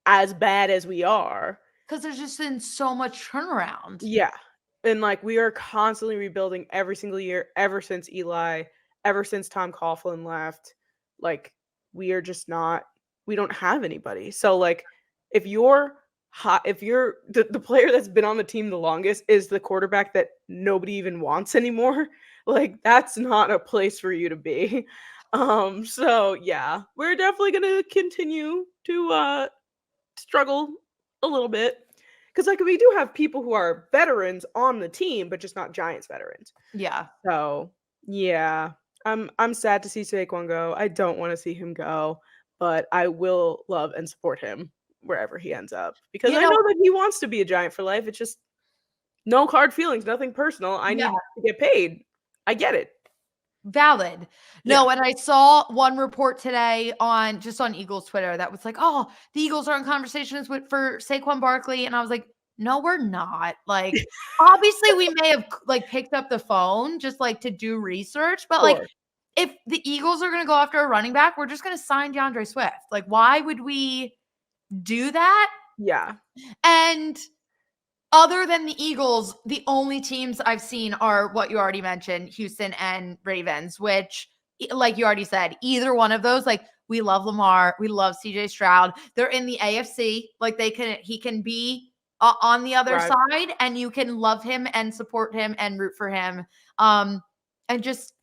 as bad as we are. because there's just been so much turnaround. Yeah. And like we are constantly rebuilding every single year, ever since Eli, ever since Tom Coughlin left. Like we are just not, we don't have anybody. So like if you're the player that's been on the team the longest is the quarterback that nobody even wants anymore, like that's not a place for you to be. So yeah, we're definitely gonna continue to struggle a little bit. Because like we do have people who are veterans on the team, but just not Giants veterans. Yeah. So yeah, I'm sad to see Saquon go. I don't want to see him go, but I will love and support him wherever he ends up because I know that he wants to be a Giant for life. It's just no hard feelings, nothing personal. I need to get paid. I get it. Valid. No, and I saw one report today on Eagles Twitter that was like, oh, the Eagles are in conversations for Saquon Barkley. And I was like, no, we're not. Like, obviously we may have like picked up the phone just like to do research, but like if the Eagles are going to go after a running back, we're just going to sign DeAndre Swift. Like, why would we do that? Yeah. And other than the Eagles, the only teams I've seen are what you already mentioned, Houston and Ravens, which, like you already said, either one of those, like we love Lamar, we love CJ Stroud. They're in the AFC, like he can be on the other side, and you can love him and support him and root for him, and just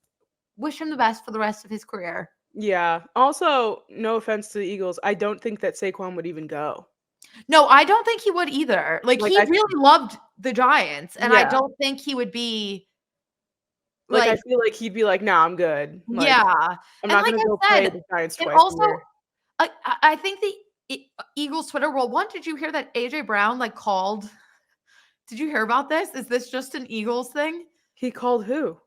wish him the best for the rest of his career. Yeah. Also, no offense to the Eagles, I don't think that Saquon would even go. No, I don't think he would either. Like he really loved the Giants, and I don't think he would be. Like I feel like he'd be like, "Nah, I'm good." Like, yeah, I'm not gonna go play the Giants twice a year. I think the Eagles Twitter world. One, did you hear that AJ Brown like called? Did you hear about this? Is this just an Eagles thing? He called who?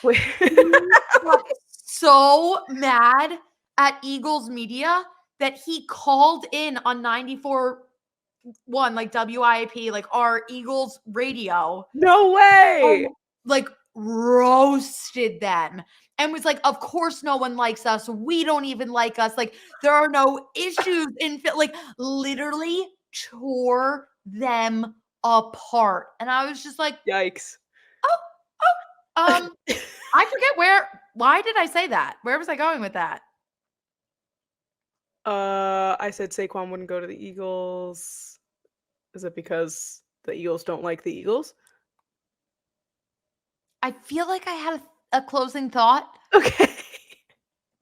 got so mad at Eagles media that he called in on 94.1, like WIP, like our Eagles radio. No way. Like roasted them and was like, of course no one likes us. We don't even like us. Like there are no issues in like literally tore them apart. And I was just like, Yikes. I forget why did I say that? Where was I going with that? I said Saquon wouldn't go to the Eagles. Is it because the Eagles don't like the Eagles? I feel like I had a closing thought. Okay.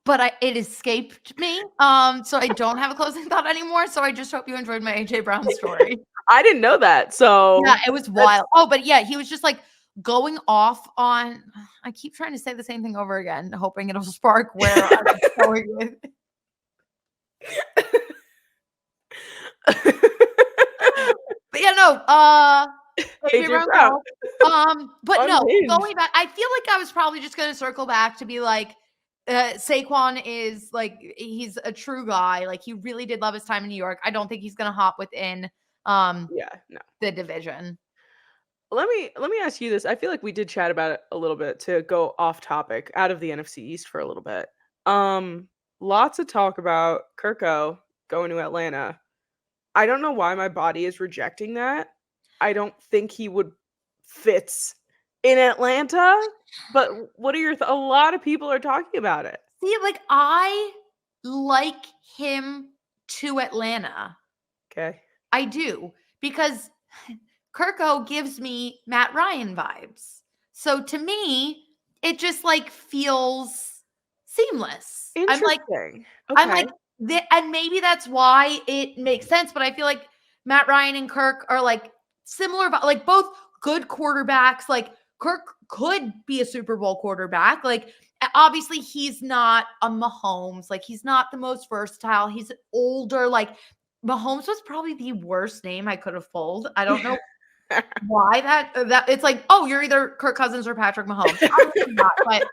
But it escaped me. So I don't have a closing thought anymore. So I just hope you enjoyed my AJ Brown story. I didn't know that. So yeah, it was wild. Oh, but yeah, he was just like going off on. I keep trying to say the same thing over again, hoping it'll spark where I'm going with. But yeah, no. AJ Brown. But no, Unhinged. going back, I feel like I was probably just going to circle back to be like, Saquon is like, he's a true guy. Like he really did love his time in New York. I don't think he's going to hop within, the division. Let me ask you this. I feel like we did chat about it a little bit to go off topic out of the NFC East for a little bit. Lots of talk about Kirko going to Atlanta. I don't know why my body is rejecting that. I don't think he would fits in Atlanta, but what are your a lot of people are talking about it. See, like I like him to Atlanta. Okay. I do, because Kirko gives me Matt Ryan vibes. So to me, it just like feels seamless. I'm like, Okay. and maybe that's why it makes sense. But I feel like Matt Ryan and Kirk are like similar, but like both good quarterbacks. Like Kirk could be a Super Bowl quarterback. Like obviously he's not a Mahomes. Like he's not the most versatile. He's older. Like Mahomes was probably the worst name I could have pulled. I don't know why that it's like, oh, you're either Kirk Cousins or Patrick Mahomes. Obviously not, but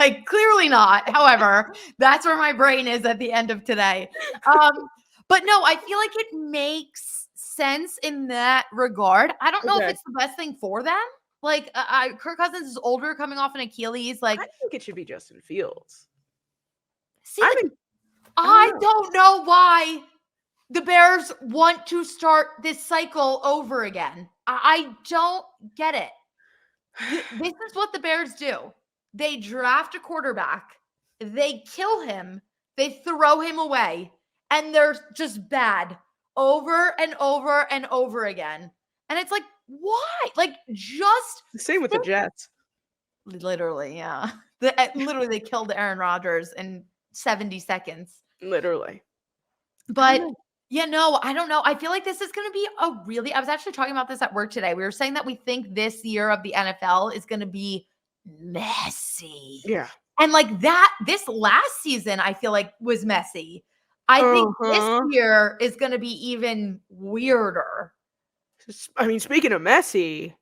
like clearly not. However, that's where my brain is at the end of today. But no, I feel like it makes sense in that regard. I don't know if it's the best thing for them. Like Kirk Cousins is older, coming off an Achilles. Like I think it should be Justin Fields. See, I don't know why the Bears want to start this cycle over again. I don't get it. This is what the Bears do. They draft a quarterback, they kill him, they throw him away, and they're just bad over and over and over again. And it's like, why? Like, just the same with the Jets. Literally, yeah. Literally, they killed Aaron Rodgers in 70 seconds. Literally. But yeah, no, I don't know. I feel like this is going to be I was actually talking about this at work today. We were saying that we think this year of the NFL is going to be messy. Yeah. And like this last season, I feel like was messy. I think this year is going to be even weirder. I mean, speaking of messy,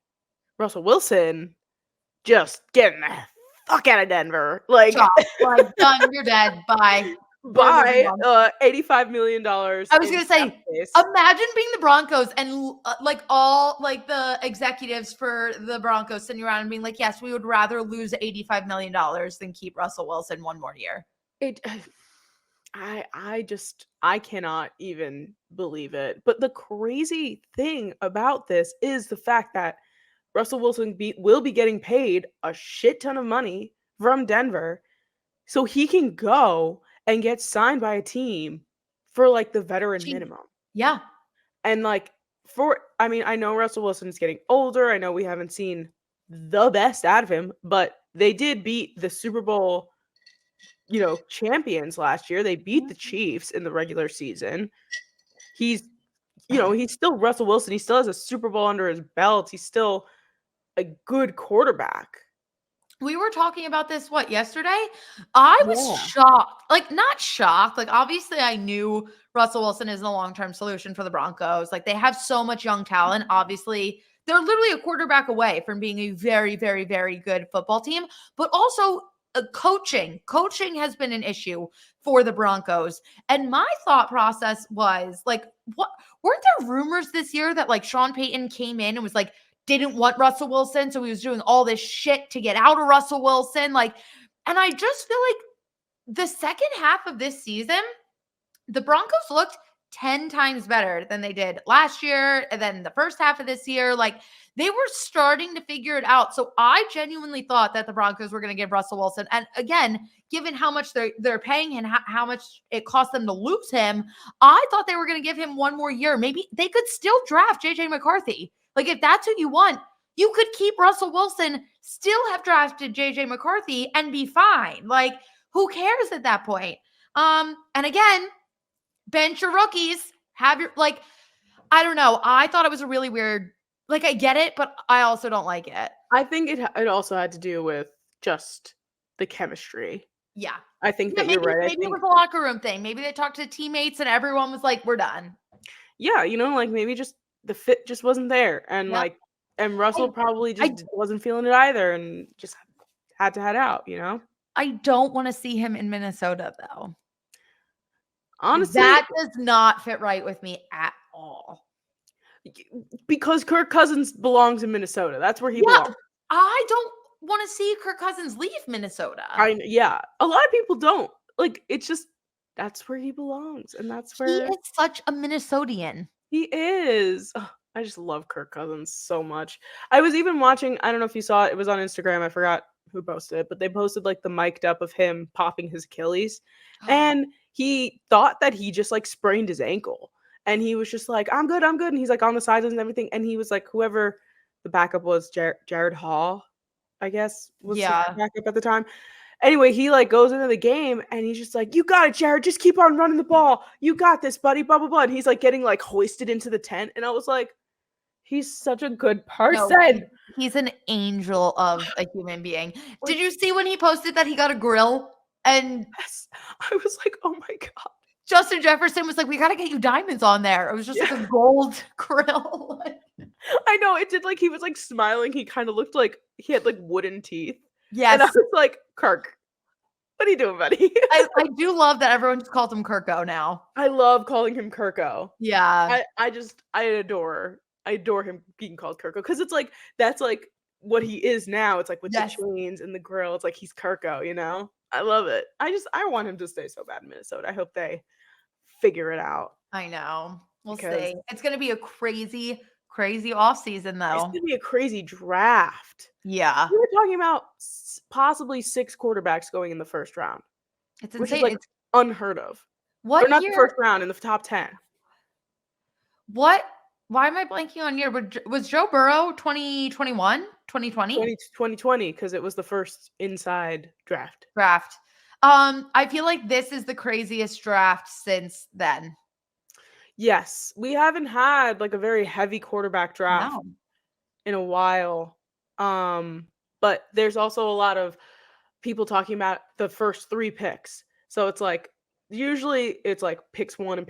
Russell Wilson just getting the fuck out of Denver. Like done, you're dead. Bye. $85 million. I was gonna say, imagine being the Broncos and like all like the executives for the Broncos sitting around and being like, yes, we would rather lose $85 million than keep Russell Wilson one more year. I cannot even believe it. But the crazy thing about this is the fact that Russell Wilson will be getting paid a shit ton of money from Denver, so he can go and get signed by a team for like the veteran minimum. Yeah. And like I know Russell Wilson is getting older. I know we haven't seen the best out of him, but they did beat the Super Bowl, champions last year. They beat the Chiefs in the regular season. He's still Russell Wilson. He still has a Super Bowl under his belt. He's still a good quarterback. we were talking about this, yesterday? I was Yeah. shocked. Like, not shocked. Like, obviously, I knew Russell Wilson isn't a long-term solution for the Broncos. Like, they have so much young talent. Obviously, they're literally a quarterback away from being a very, very, very good football team. But also, coaching. Coaching has been an issue for the Broncos. And my thought process was, like, what weren't there rumors this year that, like, Sean Payton came in and was like, didn't want Russell Wilson, so he was doing all this shit to get out of Russell Wilson. Like, and I just feel like the second half of this season, the Broncos looked 10 times better than they did last year and then the first half of this year. Like, they were starting to figure it out. So I genuinely thought that the Broncos were going to give Russell Wilson. And again, given how much they're paying and how much it cost them to lose him, I thought they were going to give him one more year. Maybe they could still draft JJ McCarthy. Like, if that's who you want, you could keep Russell Wilson, still have drafted JJ McCarthy and be fine. Like, who cares at that point? And again, bench your rookies, have your, like, I don't know. I thought it was a really weird, like, I get it, but I also don't like it. I think it also had to do with just the chemistry. Yeah. I think Yeah, that you're right. maybe it was a locker room thing. Maybe they talked to teammates and everyone was like, we're done. Yeah, like maybe just the fit just wasn't there. And Yep. and Russell probably just wasn't feeling it either and just had to head out, I don't want to see him in Minnesota, though. Honestly, that does not fit right with me at all. Because Kirk Cousins belongs in Minnesota. That's where he belongs. I don't want to see Kirk Cousins leave Minnesota. Yeah. A lot of people don't. Like, it's just, that's where he belongs. And that's where he is such a Minnesotian. He is. Oh, I just love Kirk Cousins so much. I was even watching, I don't know if you saw it. It was on Instagram. I forgot who posted it, but they posted like the mic'd up of him popping his Achilles. And he thought that he just like sprained his ankle. And he was just like, I'm good. And he's like on the sidelines and everything. And he was like, whoever the backup was, Jared Hall, I guess, was his backup at the time. Anyway, he like goes into the game and he's just like, you got it, Jared. Just keep on running the ball. You got this, buddy. Blah, blah, blah. And he's like getting like hoisted into the tent. And I was like, he's such a good person. No, he's an angel of a human being. Did you see when he posted that he got a grill? And yes, I was like, oh my God. Justin Jefferson was like, we got to get you diamonds on there. It was just like a gold grill. I know. It did, like, he was like smiling. He kind of looked like he had like wooden teeth. Yes. And I was like, Kirk, what are you doing, buddy? I do love that everyone just calls him Kirko now. I love calling him Kirko. Yeah. I adore him being called Kirko because it's like, that's like what he is now. It's like with the chains and the grill. It's like he's Kirko, I love it. I want him to stay so bad in Minnesota. I hope they figure it out. I know. We'll see. It's going to be a crazy, crazy offseason, though. It's going to be a crazy draft. Yeah. We were talking about possibly 6 quarterbacks going in the first round. It's insane. Which is like unheard of. What or not year? The first round, in the top 10. What? Why am I blanking on year? Was Joe Burrow 2021? 2020? 2020, because it was the first inside draft. I feel like this is the craziest draft since then. Yes. We haven't had like a very heavy quarterback draft in a while. But there's also a lot of people talking about the first 3 picks. So it's like, usually it's like picks 1 and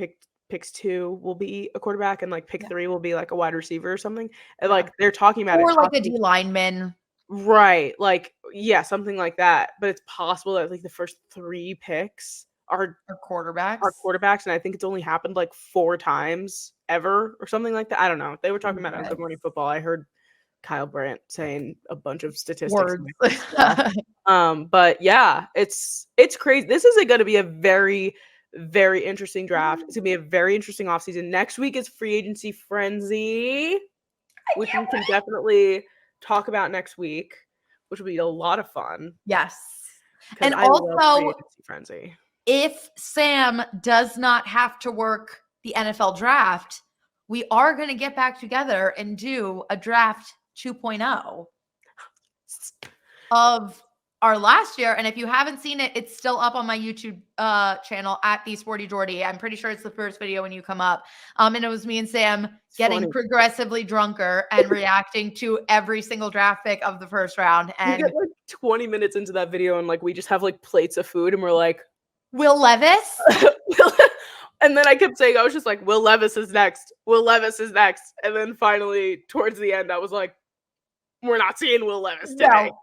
picks 2 will be a quarterback, and like pick 3 will be like a wide receiver or something. And like they're talking about or it, like a D lineman. Right. Like, yeah, something like that. But it's possible that like the first 3 picks are quarterbacks. And I think it's only happened like 4 times ever or something like that. I don't know. They were talking about it on Good Morning Football. I heard Kyle Brandt saying a bunch of statistics. But yeah, it's crazy. This is going to be a very, very interesting draft. It's going to be a very interesting offseason. Next week is free agency frenzy, which we can definitely talk about next week, which will be a lot of fun. Yes. And also, frenzy. If Sam does not have to work the NFL draft, we are going to get back together and do a draft 2.0 of our last year. And if you haven't seen it, it's still up on my YouTube channel at the Sporty Jordy. I'm pretty sure it's the first video when you come up. And it was me and Sam getting progressively drunker and reacting to every single draft pick of the first round. And you get like 20 minutes into that video and like we just have like plates of food and we're like, Will Levis? and then I kept saying, I was just like, Will Levis is next. Will Levis is next. And then finally, towards the end, I was like, we're not seeing Will Levis today. No.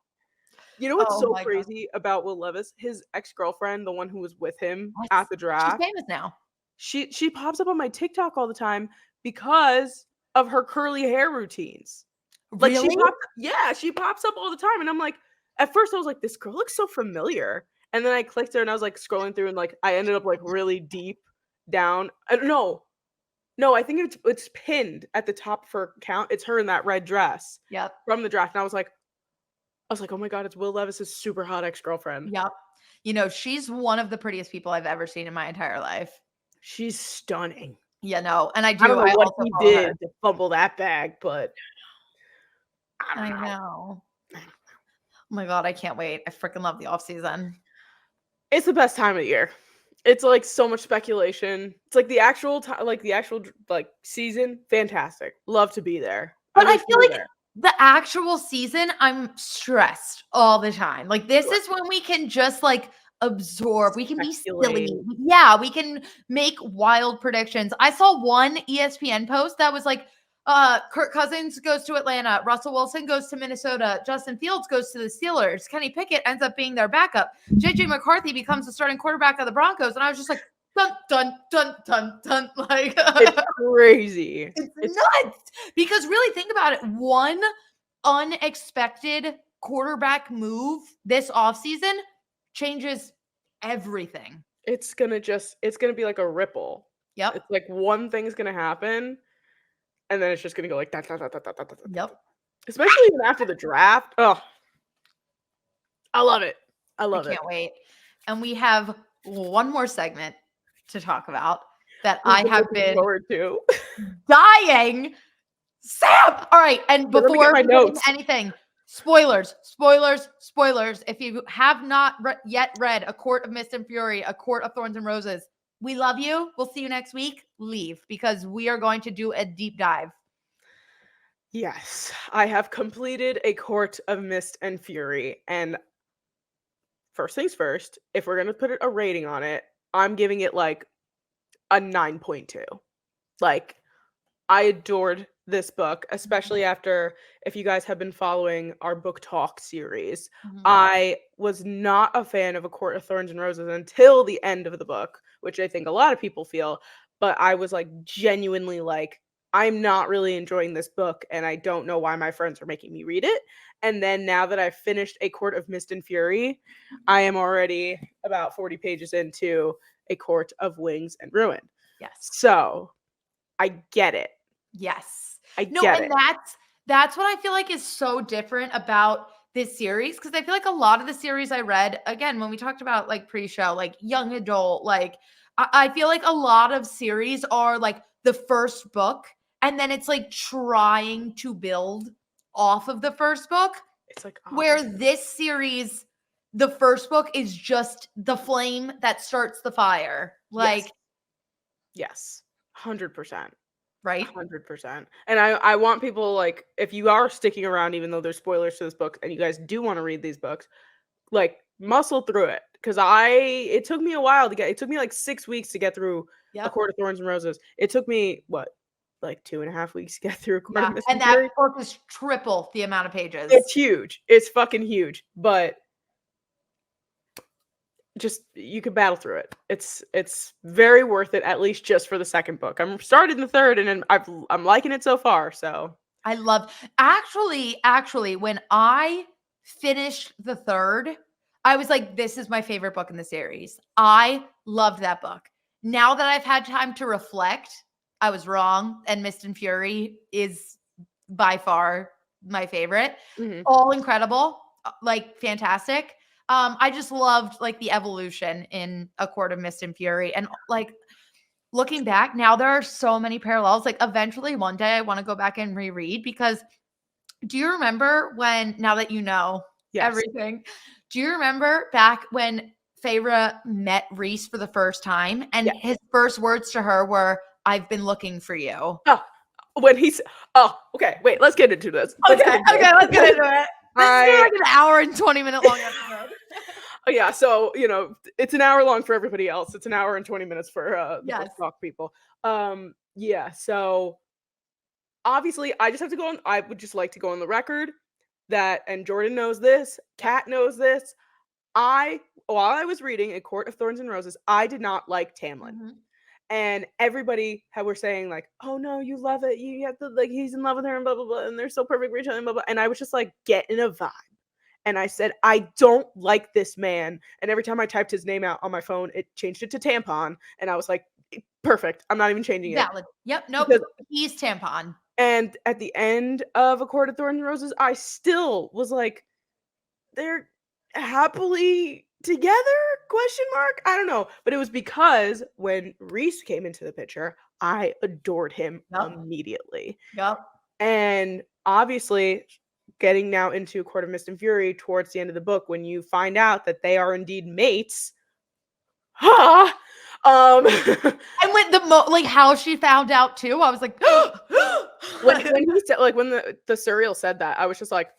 You know what's Oh so my God. crazy about Will Levis? His ex-girlfriend, the one who was with him at the draft. She's famous now. She pops up on my TikTok all the time because of her curly hair routines. Like Really? she pops up all the time. And I'm like, at first I was like, this girl looks so familiar. And then I clicked her and I was like scrolling through and like I ended up like really deep down. No, I think it's pinned at the top of her account. It's her in that red dress. Yep. From the draft. And I was like, oh my God, it's Will Levis's super hot ex-girlfriend. Yep. You know, she's one of the prettiest people I've ever seen in my entire life. She's stunning. Yeah, no. And I I don't know what also he follow did her. to fumble that bag, but I know. Oh my God, I can't wait. I freaking love the offseason. It's the best time of the year. It's like so much speculation. It's like the actual season, fantastic. Love to be there. But I feel like the actual season, I'm stressed all the time. Like this is when we can just like absorb. We can be silly. Yeah, we can make wild predictions. I saw one ESPN post that was like, Kirk Cousins goes to Atlanta, Russell Wilson goes to Minnesota, Justin Fields goes to the Steelers, Kenny Pickett ends up being their backup, JJ McCarthy becomes the starting quarterback of the Broncos, and I was just like, dun dun dun dun dun, like it's crazy. It's nuts. Because really think about it, one unexpected quarterback move this offseason changes everything. It's gonna be like a ripple. Yep. It's like one thing's gonna happen. And then it's just gonna go like that. Yep. Especially even after the draft. Oh, I love it. I can't wait. And we have one more segment to talk about that I have been forward to. Dying. Sam. All right. And before my notes. Anything, spoilers. If you have not yet read A Court of Mist and Fury, A Court of Thorns and Roses, we love you. We'll see you next week. Leave, because we are going to do a deep dive. Yes, I have completed A Court of Mist and Fury. And first things first, if we're going to put a rating on it, I'm giving it like a 9.2. Like, I adored this book, especially after, if you guys have been following our BOOKTAWK series, I was not a fan of A Court of Thorns and Roses until the end of the book, which I think a lot of people feel, but I was like genuinely like, I'm not really enjoying this book and I don't know why my friends are making me read it. And then now that I've finished A Court of Mist and Fury, I am already about 40 pages into A Court of Wings and Ruin. Yes. So I get it. Yes. I get it. That's what I feel like is so different about this series, because I feel like a lot of the series I read, again, when we talked about like pre-show, like young adult, like I feel like a lot of series are like the first book and then it's like trying to build off of the first book. It's like where this series, the first book is just the flame that starts the fire. Like, yes, 100%. Right? 100%. And I want people, like, if you are sticking around, even though there's spoilers to this book, and you guys do want to read these books, like, muscle through it. Because it took me a while it took me like 6 weeks to get through A Court of Thorns and Roses. It took me, like 2.5 weeks to get through A Court of Mist and Fury. That book is triple the amount of pages. It's huge. It's fucking huge. But just, you could battle through it. It's very worth it, at least just for the second book. I'm started in the third, and I'm liking it so far. So I love. Actually, when I finished the third, I was like, this is my favorite book in the series. I loved that book. Now that I've had time to reflect, I was wrong, and Mist and Fury is by far my favorite. All incredible, like fantastic. I just loved like the evolution in A Court of Mist and Fury, and like looking back now, there are so many parallels. Like eventually one day I want to go back and reread, because do you remember when, now that you know everything, do you remember back when Feyre met Rhys for the first time and his first words to her were, "I've been looking for you." When he's okay, wait, let's get into this. Let's get into it. is like an hour and 20-minute long episode. Yeah, so it's an hour long for everybody else. It's an hour and 20 minutes for the Yes. BOOKTAWK people. Yeah, so obviously I just have to go on. I would just like to go on the record that, and Jordyn knows this, Kat knows this. While I was reading A Court of Thorns and Roses, I did not like Tamlin. Mhm. And everybody were saying like, "Oh no, you love it. You have to like, he's in love with her and blah blah blah, and they're so perfect for each other and blah blah." And I was just like, get in a vibe. And I said, I don't like this man. And every time I typed his name out on my phone, it changed it to tampon. And I was like, perfect. I'm not even changing it. Valid. Yep. Nope. Because- He's tampon. And at the end of A Court of Thorns and Roses, I still was like, they're happily together? Question mark? I don't know. But it was because when Rhys came into the picture, I adored him immediately. Yep. And obviously, getting now into Court of Mist and Fury towards the end of the book, when you find out that they are indeed mates, and when how she found out too, I was like, when he said, like, when the Suriel said that, I was just like,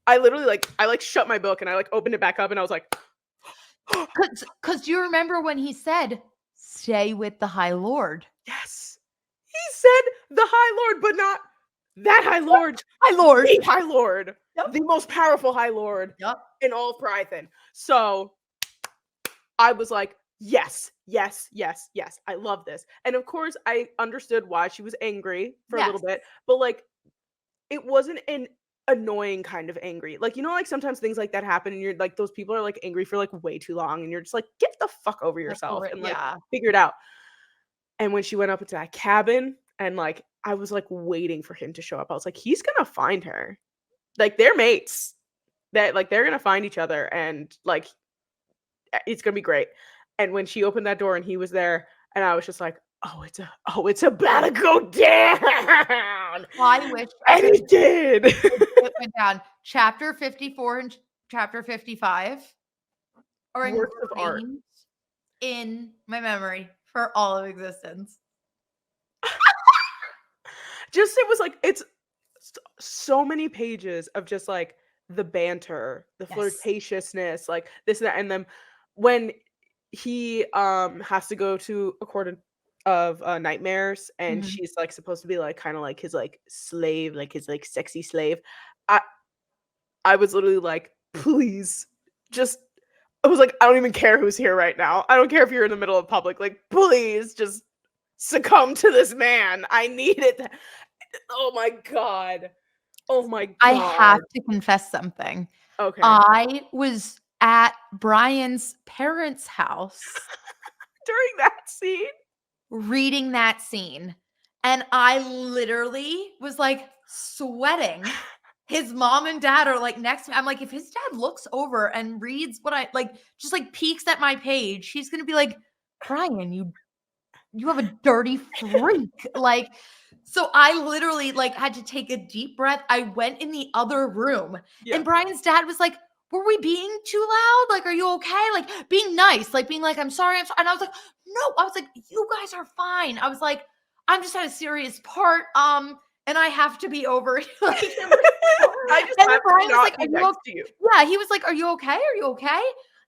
I literally I shut my book and I opened it back up and I was like, because do you remember when he said, "Stay with the High Lord"? Yes, he said the High Lord, but not that High Lord. High Lord. The High Lord. Yep. The most powerful High Lord in all of Prythin. So I was like, yes, yes, yes, yes. I love this. And of course, I understood why she was angry for a little bit, but it wasn't an annoying kind of angry. Sometimes things like that happen and you're like, those people are angry for way too long and you're just like, get the fuck over yourself and figure it out. And when she went up into that cabin and I was waiting for him to show up. I was like, he's gonna find her. They're mates. That they're gonna find each other and it's gonna be great. And when she opened that door and he was there, and I was just like, it's about to go down. I wish and it did. It went down. Chapter 54 and chapter 55 are ingrained in my memory for all of existence. It was it's so many pages of just the banter, the flirtatiousness, this and that. And then when he has to go to a court of nightmares and she's supposed to be kind of his slave, his sexy slave. I was literally like, please just, I was like, I don't even care who's here right now. I don't care if you're in the middle of public, please just succumb to this man. I need it. Oh my God. Oh my God. I have to confess something. Okay. I was at Brian's parents' house during that scene, reading that scene, and I literally was sweating. His mom and dad are next to me. I'm like, if his dad looks over and reads what I just peeks at my page, he's gonna be like, Brian, you have a dirty freak. So I literally had to take a deep breath. I went in the other room and Brian's dad was like, were we being too loud? Are you okay? Being nice, being I'm sorry. And I was like, no, I was like, you guys are fine. I was like, I'm just at a serious part. And I have to be over. I just have Brian to not be next to you. Yeah, he was like, are you okay? Are you okay?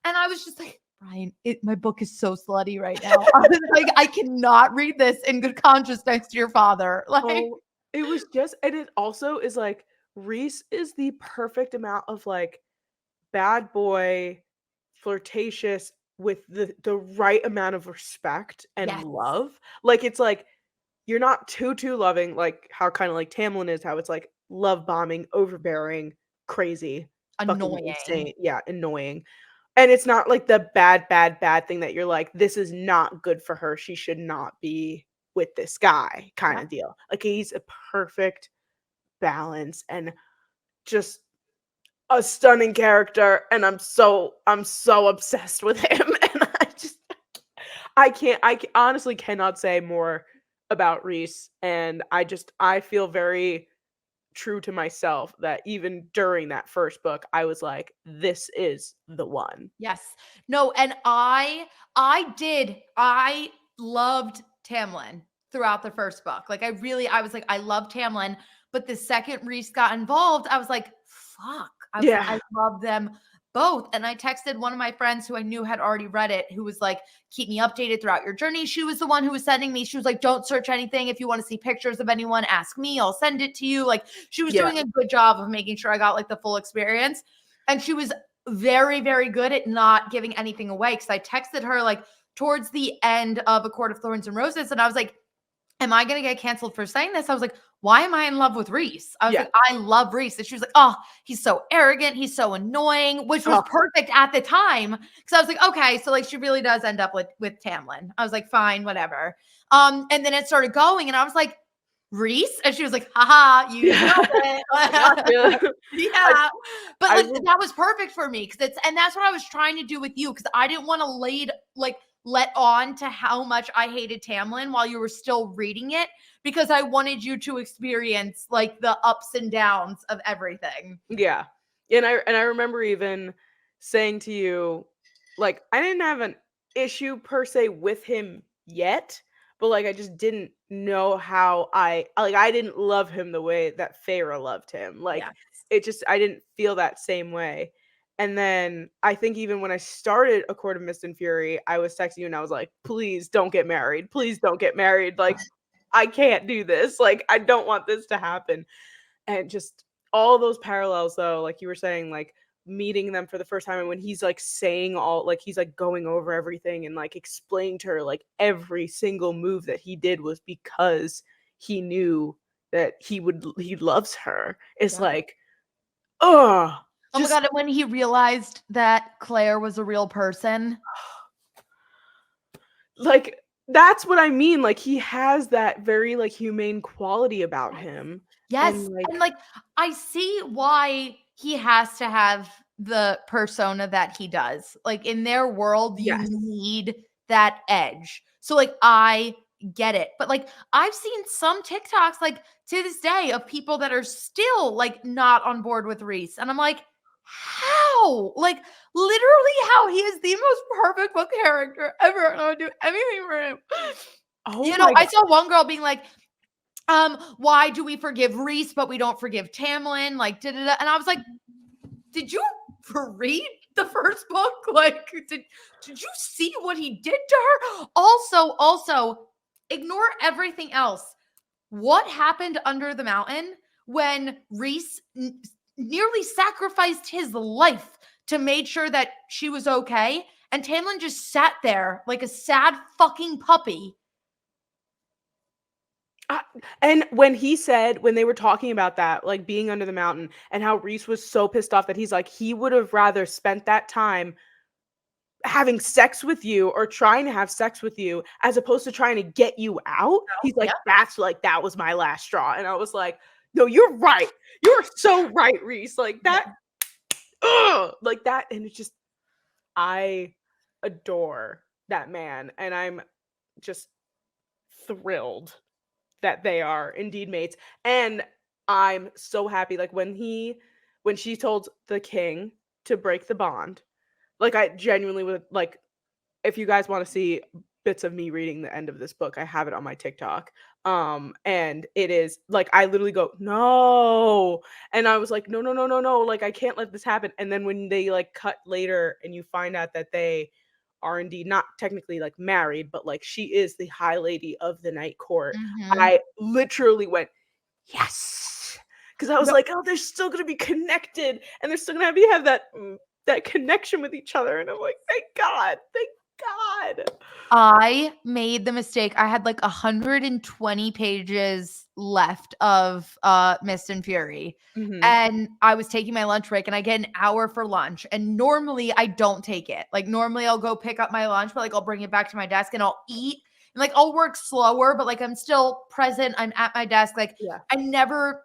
And I was just like, Brian, my book is so slutty right now. I was like, I cannot read this in good conscience next to your father. It was just, and it also is Rhys is the perfect amount of bad boy, flirtatious with the right amount of respect and love. It's you're not too loving, how kind of Tamlin is, how it's love bombing, overbearing, crazy, annoying. Insane. Yeah, annoying. And it's not the bad thing that you're this is not good for her. She should not be with this guy kind of deal. He's a perfect balance and just a stunning character. And I'm so obsessed with him. And I honestly cannot say more about Rhys. And I feel very true to myself that even during that first book, I was like, this is the one. Yes. No, and I loved Tamlin throughout the first book. I was like, I love Tamlin. But the second Rhys got involved, I was like, fuck. I was like, I love them both. And I texted one of my friends who I knew had already read it, who was like, keep me updated throughout your journey. She was the one who was sending me. She was like, don't search anything. If you want to see pictures of anyone, ask me. I'll send it to you. Like, she was doing a good job of making sure I got like the full experience. And she was very, very good at not giving anything away. Because I texted her like towards the end of A Court of Thorns and Roses. And I was like, am I going to get canceled for saying this? I was like, why am I in love with Reese? I was like, I love Reese. And she was like, oh, he's so arrogant. He's so annoying, which was perfect at the time. Cause I was like, okay. So like, she really does end up with Tamlin. I was like, fine, whatever. And then it started going and I was like, Reese? And she was like, haha, you know it. Yeah. But like, that was perfect for me. And that's what I was trying to do with you. Cause I didn't want to let on to how much I hated Tamlin while you were still reading it, because I wanted you to experience like the ups and downs of everything. Yeah. And I remember even saying to you, like, I didn't have an issue per se with him yet, but like I just didn't know how I didn't love him the way that Feyre loved him. Like I didn't feel that same way. And then I think even when I started A Court of Mist and Fury, I was texting you and I was like, please don't get married. Please don't get married. Like, I can't do this. Like, I don't want this to happen. And just all those parallels, though, like you were saying, like meeting them for the first time. And when he's like saying he's like going over everything and like explaining to her, like every single move that he did was because he knew that he loves her. It's like, oh. Oh my God, and when he realized that Claire was a real person. Like, that's what I mean. Like, he has that very, like, humane quality about him. Yes, and like, I see why he has to have the persona that he does. Like, in their world, you need that edge. So, like, I get it. But, like, I've seen some TikToks, like, to this day of people that are still, like, not on board with Reese. And I'm like, how? Like, literally how he is the most perfect book character ever, and I would do anything for him. I saw one girl being like, why do we forgive Reese but we don't forgive Tamlin? Like, and I was like, did you read the first book? Like, did you see what he did to her? Also, ignore everything else. What happened under the mountain when Reese nearly sacrificed his life to make sure that she was okay, and Tamlin just sat there like a sad fucking puppy. And when they were talking about that, like being under the mountain, and how Reese was so pissed off that he's like, he would have rather spent that time having sex with you or trying to have sex with you as opposed to trying to get you out. He's like, that was my last straw. And I was like, no, you're right. You're so right, Reese. Like that, like that. And it's just, I adore that man. And I'm just thrilled that they are indeed mates. And I'm so happy. Like when she told the king to break the bond, like I genuinely would, like, if you guys want to see bits of me reading the end of this book, I have it on my TikTok. And it is like, I literally go, no. And I was like, no, like, I can't let this happen. And then when they like cut later and you find out that they are indeed not technically like married, but like she is the high lady of the night court, I literally went, yes. Because I was like, oh, they're still gonna be connected and they're still gonna have that connection with each other. And I'm like, thank God. I made the mistake. I had like 120 pages left of Mist and Fury. And I was taking my lunch break and I get an hour for lunch. And normally I don't take it. Like normally I'll go pick up my lunch, but like I'll bring it back to my desk and I'll eat. And like I'll work slower, but like I'm still present. I'm at my desk. Like I never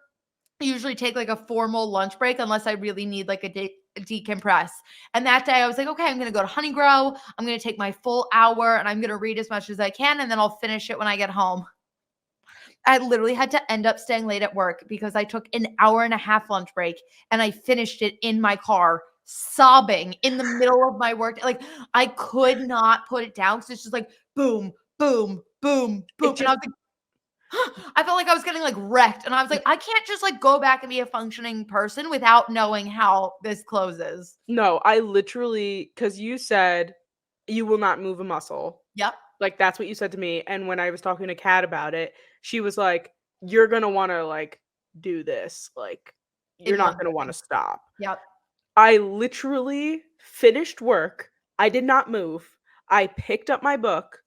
usually take like a formal lunch break unless I really need like a decompress. And that day I was like, okay, I'm going to go to Honeygrow. I'm going to take my full hour and I'm going to read as much as I can. And then I'll finish it when I get home. I literally had to end up staying late at work because I took an hour and a half lunch break and I finished it in my car sobbing in the middle of my work. Like I could not put it down because it's just like boom, boom, boom, boom. And I was like, I felt like I was getting like wrecked. And I was like, I can't just like go back and be a functioning person without knowing how this closes. No, I literally, because you said you will not move a muscle. Yep. Like, that's what you said to me. And when I was talking to Kat about it, she was like, you're going to want to like do this. Like, you're In not one going to want to sitting. stop. Yep. I literally finished work. I did not move. I picked up my book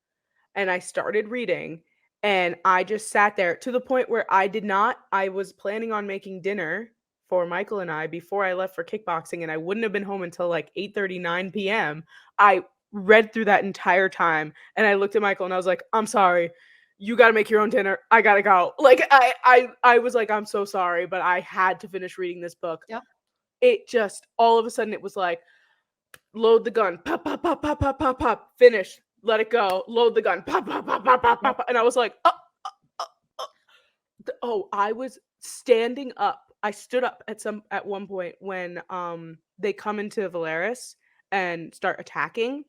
and I started reading. And I just sat there to the point where I was planning on making dinner for Michael and I before I left for kickboxing, and I wouldn't have been home until like 8:39 p.m. I read through that entire time and I looked at Michael and I was like, I'm sorry. You got to make your own dinner. I got to go. Like I was like, I'm so sorry, but I had to finish reading this book. Yep. It just all of a sudden it was like, load the gun, pop, pop, pop, pop, pop, pop, pop, finish, let it go, load the gun, pop, pop, pop, pop, pop, Yep. pop. And I was like, oh, I was standing up. I stood up at one point when they come into Valeris and start attacking.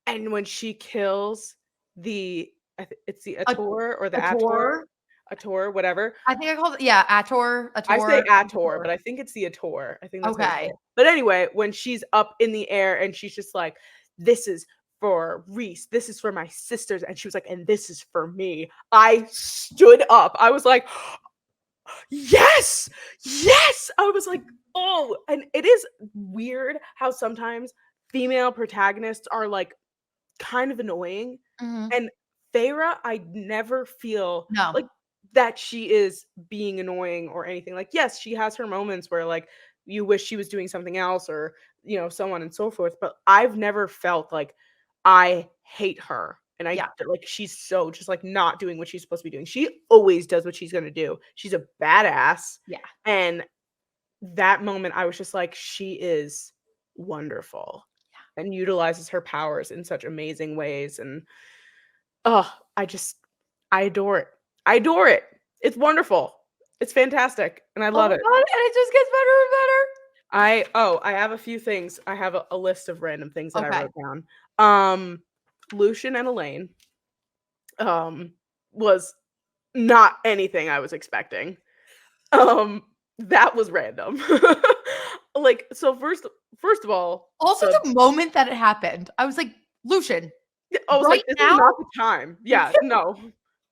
And when she kills it's the A, Ator or the a tour. Ator, whatever. I think I called it, yeah, Ator. I say Ator, Ator. but I think it's the Ator. I think that's how you say Okay. it. But anyway, when she's up in the air and she's just like, this is for Reese, this is for my sisters, and she was like, and this is for me. I stood up. I was like, yes, yes. I was like, oh, and it is weird how sometimes female protagonists are like kind of annoying. Mhm. And Feyre, I never feel No. like that she is being annoying or anything. Like, yes, she has her moments where like you wish she was doing something else or, so on and so forth. But I've never felt like I hate her. And Yeah. like she's so just like not doing what she's supposed to be doing. She always does what she's gonna do. She's a badass. Yeah. And that moment I was just like, she is wonderful and utilizes her powers in such amazing ways. And oh, I adore it. I adore it. It's wonderful. It's fantastic, and I Oh love my it. god, and it just gets I have a few things. I have a list of random things that better I and better. Okay. wrote down. Lucian and Elaine, um, was not anything I was expecting. Um, that was random. Like, so first of all, Also, so the moment that it happened, I was like, Lucian, I was like, right this is now? not the time. Yeah, no,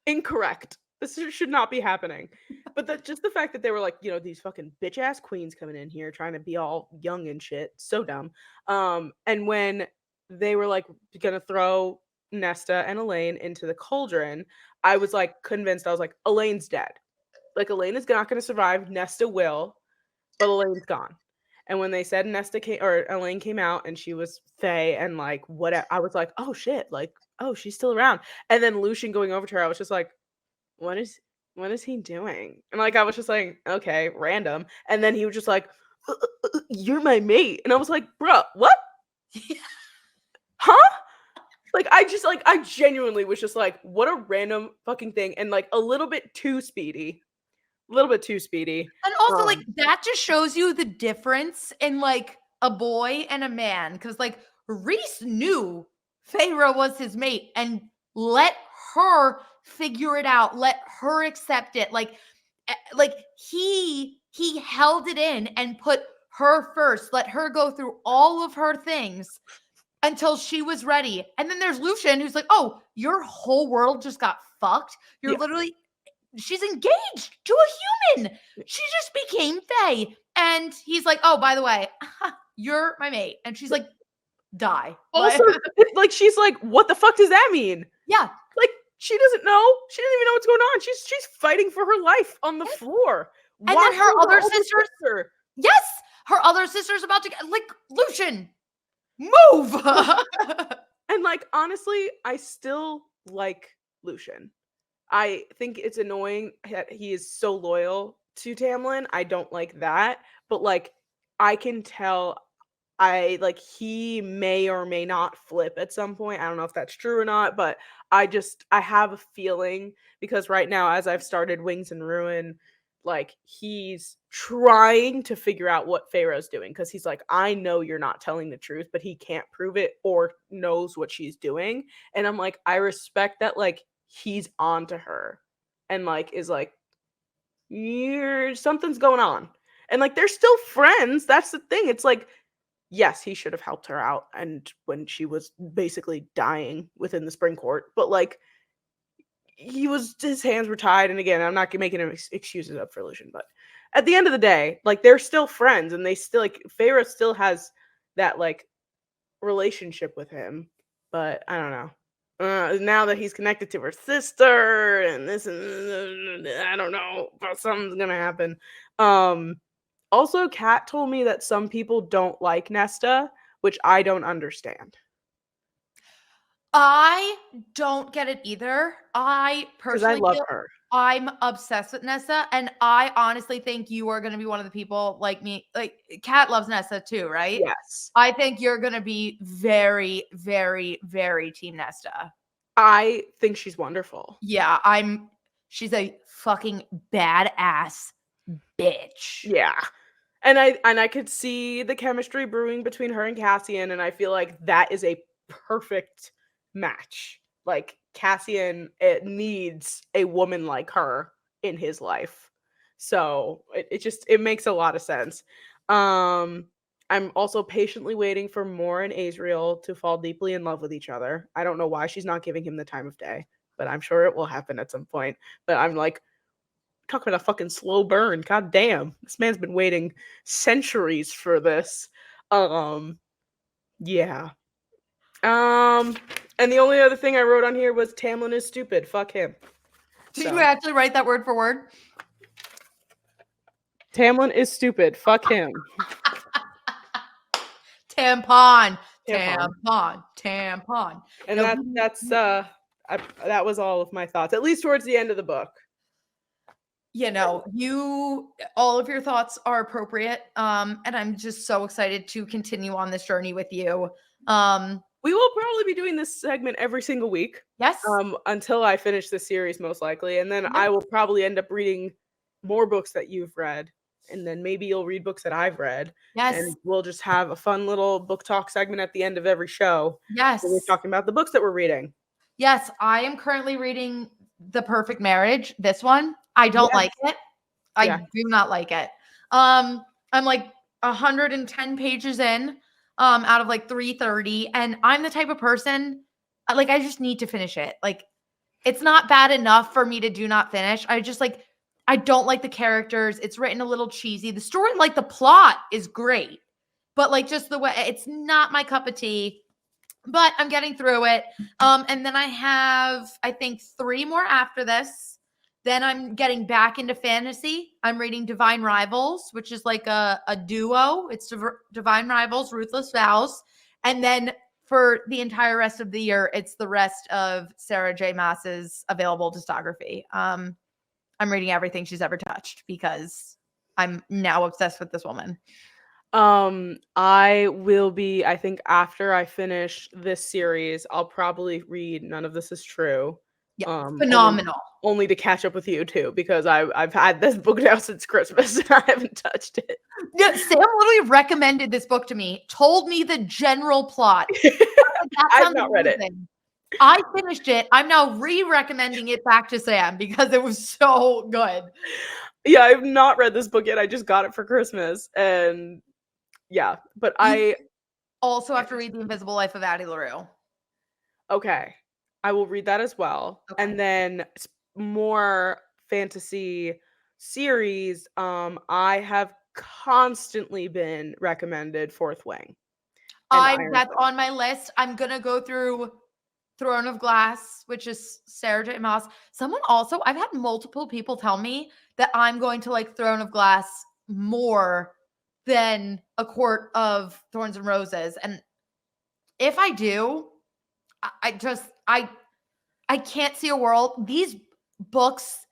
incorrect. Should not be happening. But just the fact that they were like, these fucking bitch ass queens coming in here trying to be all young and shit, so dumb. And when they were like gonna throw Nesta and Elaine into the cauldron, I was like convinced. I was like, Elaine's dead. Like Elaine is not gonna survive. Nesta will, but Elaine's gone. And when they said Nesta came or Elaine came out and she was Faye and like what, I was like, oh shit, like, oh, she's still around. And then Lucian going over to her, I was just like, what is what is he doing? And like I was just like, okay, random. And then he was just like, you're my mate. And I was like, bruh, what? Huh? Like I genuinely was just like, what a random fucking thing. And like a little bit too speedy. A little bit too speedy. And also, like, that just shows you the difference in like a boy and a man. Because like Reese knew Feyre was his mate and let her figure it out, let her accept it. Like he held it in and put her first, let her go through all of her things until she was ready. And then there's Lucian who's like, oh, your whole world just got fucked. You're Yeah. literally she's engaged to a human. She just became Faye. And he's like, oh, by the way, you're my mate. And she's like, die. Also, like she's like, what the fuck does that mean? Yeah. Like she doesn't know. She doesn't even know what's going on. She's fighting for her life on the floor. And then her other sisters. sister. Yes. Her other sister's about to get like Lucian. Move. And like honestly, I still like Lucian. I think it's annoying that he is so loyal to Tamlin. I don't like that. But like I can tell he may or may not flip at some point. I don't know if that's true or not, but I have a feeling because right now as I've started Wings and Ruin, like he's trying to figure out what Pharaoh's doing because he's like, I know you're not telling the truth, but he can't prove it or knows what she's doing. And I'm like, I respect that like he's on to her and like is like, something's going on. And like they're still friends. That's the thing. It's like, yes, he should have helped her out and when she was basically dying within the spring court. But like his hands were tied, and again, I'm not making excuses up for Lucian, but at the end of the day, like they're still friends, and they still like Feyre still has that like relationship with him. But I don't know. Now that he's connected to her sister, and this, and I don't know, but something's gonna happen. Also, Kat told me that some people don't like Nesta, which I don't understand. I don't get it either. I Because I personally love feel her. I'm obsessed with Nessa, and I honestly think you are going to be one of the people like me. Like Kat loves Nessa too, right? Yes. I think you're going to be very, very, very team Nesta. I think she's wonderful. Yeah, she's a fucking badass bitch. Yeah. And I could see the chemistry brewing between her and Cassian, and I feel like that is a perfect match. Like Cassian, it needs a woman like her in his life. So it makes a lot of sense. I'm also patiently waiting for Mor and Asriel to fall deeply in love with each other. I don't know why she's not giving him the time of day, but I'm sure it will happen at some point. But I'm like, talking about a fucking slow burn. God damn. This man's been waiting centuries for this. Yeah. And the only other thing I wrote on here was Tamlin is stupid. Fuck him. Did you actually write that word for word? Tamlin is stupid. Fuck him. Tampon. And that was all of my thoughts, at least towards the end of the book. You know, all of your thoughts are appropriate. And I'm just so excited to continue on this journey with you. We will probably be doing this segment every single week. Yes. Until I finish the series, most likely. And then I will probably end up reading more books that you've read. And then maybe you'll read books that I've read. Yes. And we'll just have a fun little book talk segment at the end of every show. Yes. We're talking about the books that we're reading. Yes. I am currently reading The Perfect Marriage. This one. I don't like it. I do not like it. I'm like 110 pages in, out of like 330. And I'm the type of person, like, I just need to finish it. Like, it's not bad enough for me to do not finish. I don't like the characters. It's written a little cheesy. The story, like the plot is great, but like just the way, it's not my cup of tea, but I'm getting through it. And then I have, I think 3 more after this. Then I'm getting back into fantasy. I'm reading Divine Rivals, which is like a duo. It's Divine Rivals, Ruthless Vows. And then for the entire rest of the year, it's the rest of Sarah J. Maas's available discography. I'm reading everything she's ever touched because I'm now obsessed with this woman. I will be, I think after I finish this series, I'll probably read None of This Is True. Yeah, phenomenal. Only to catch up with you too, because I've had this book now since Christmas and I haven't touched it. Yeah, Sam literally recommended this book to me, told me the general plot. I've not read it. I finished it. I'm now re-recommending it back to Sam because it was so good. Yeah, I've not read this book yet. I just got it for Christmas. And yeah, but I also have to read The Invisible Life of Addie LaRue. Okay. I will read that as well. Okay. And then more fantasy series. I have constantly been recommended Fourth Wing. That's on my list. I'm gonna go through Throne of Glass, which is Sarah J. Maas. I've had multiple people tell me that I'm going to like Throne of Glass more than A Court of Thorns and Roses. And if I do, I can't see a world. These books,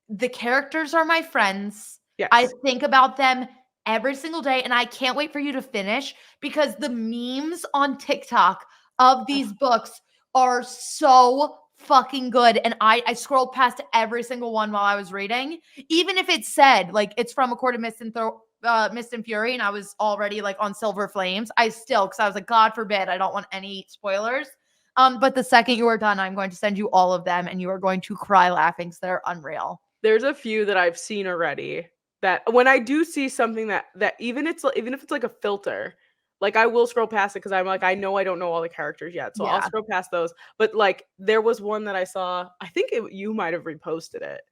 the characters are my friends. Yes. I think about them every single day, and I can't wait for you to finish because the memes on TikTok of these books are so fucking good. And I scrolled past every single one while I was reading, even if it said like it's from A Court of Mist and Fury, and I was already like on Silver Flames. Because I was like, God forbid, I don't want any spoilers. But the second you are done, I'm going to send you all of them and you are going to cry laughing. So they're unreal. There's a few that I've seen already that when I do see something that even if it's like a filter, like I will scroll past it because I'm like, I know I don't know all the characters yet. So I'll Yeah. scroll past those. But like there was one that I saw, I think you might have reposted it.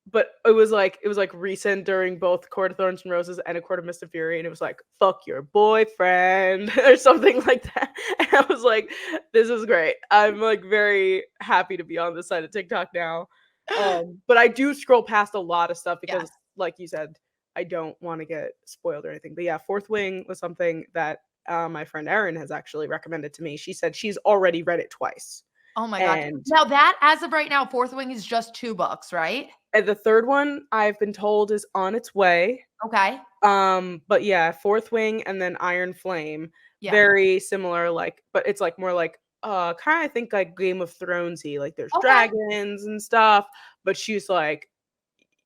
But it was like recent during both Court of Thorns and Roses and A Court of Mist and Fury, and it was like, fuck your boyfriend or something like that. And I was like, this is great. I'm like very happy to be on this side of TikTok now. But I do scroll past a lot of stuff because, like you said, I don't want to get spoiled or anything. But yeah, Fourth Wing was something that my friend Erin has actually recommended to me. She said she's already read it twice. Oh my God. Now that, as of right now, Fourth Wing is just 2 books, right? And the third one I've been told is on its way. Okay. But yeah, Fourth Wing and then Iron Flame, very similar, like, but it's like more like kind of think like Game of Thronesy, like there's dragons and stuff. But she was like,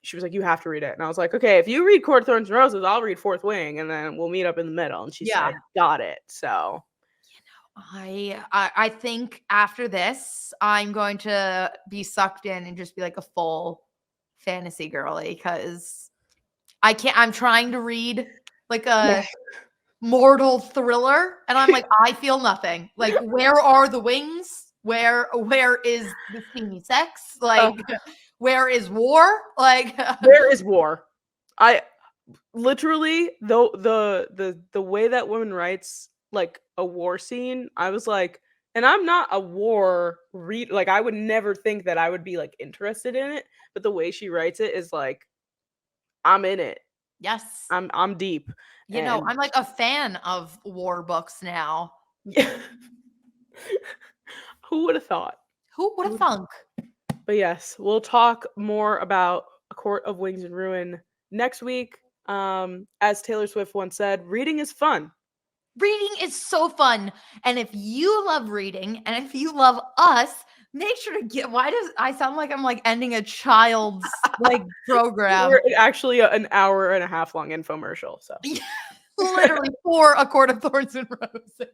you have to read it, and I was like, okay, if you read Court of Thorns and Roses, I'll read Fourth Wing, and then we'll meet up in the middle. And she said, got it. So. I think after this, I'm going to be sucked in and just be like a full fantasy girly because I can't. I'm trying to read like a mortal thriller, and I'm like, I feel nothing. Like, where are the wings? Where is the steamy sex? Like, where is war? Like, where is war? I literally the way that woman writes like a war scene, I was like, and I'm not a war read, like I would never think that I would be like interested in it, but the way she writes it is like, I'm in it. Yes, I'm deep. You know, I'm like a fan of war books now. Yeah. Who would have thought? Who would have thunk? But yes, we'll talk more about A Court of Wings and Ruin next week. As Taylor Swift once said, reading is fun. Reading is so fun. And if you love reading and if you love us, make sure to get, why does I sound like I'm like ending a child's like program? We're actually an hour and a half long infomercial. So literally for A Court of Thorns and Roses.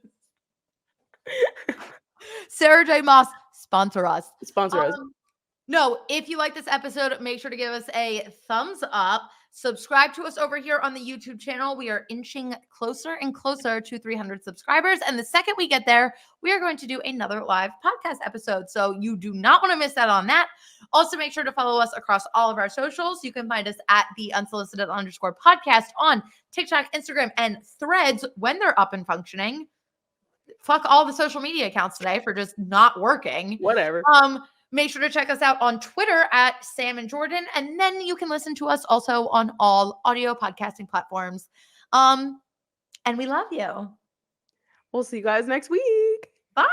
Sarah J. Maas, sponsor us. Sponsor us. No, if you like this episode, make sure to give us a thumbs up. Subscribe to us over here on the YouTube channel. We are inching closer and closer to 300 subscribers. And the second we get there, we are going to do another live podcast episode. So you do not want to miss out on that. Also, make sure to follow us across all of our socials. You can find us at the Unsolicited_podcast on TikTok, Instagram, and Threads when they're up and functioning. Fuck all the social media accounts today for just not working. Whatever. Make sure to check us out on Twitter at Sam and Jordyn. And then you can listen to us also on all audio podcasting platforms. And we love you. We'll see you guys next week. Bye.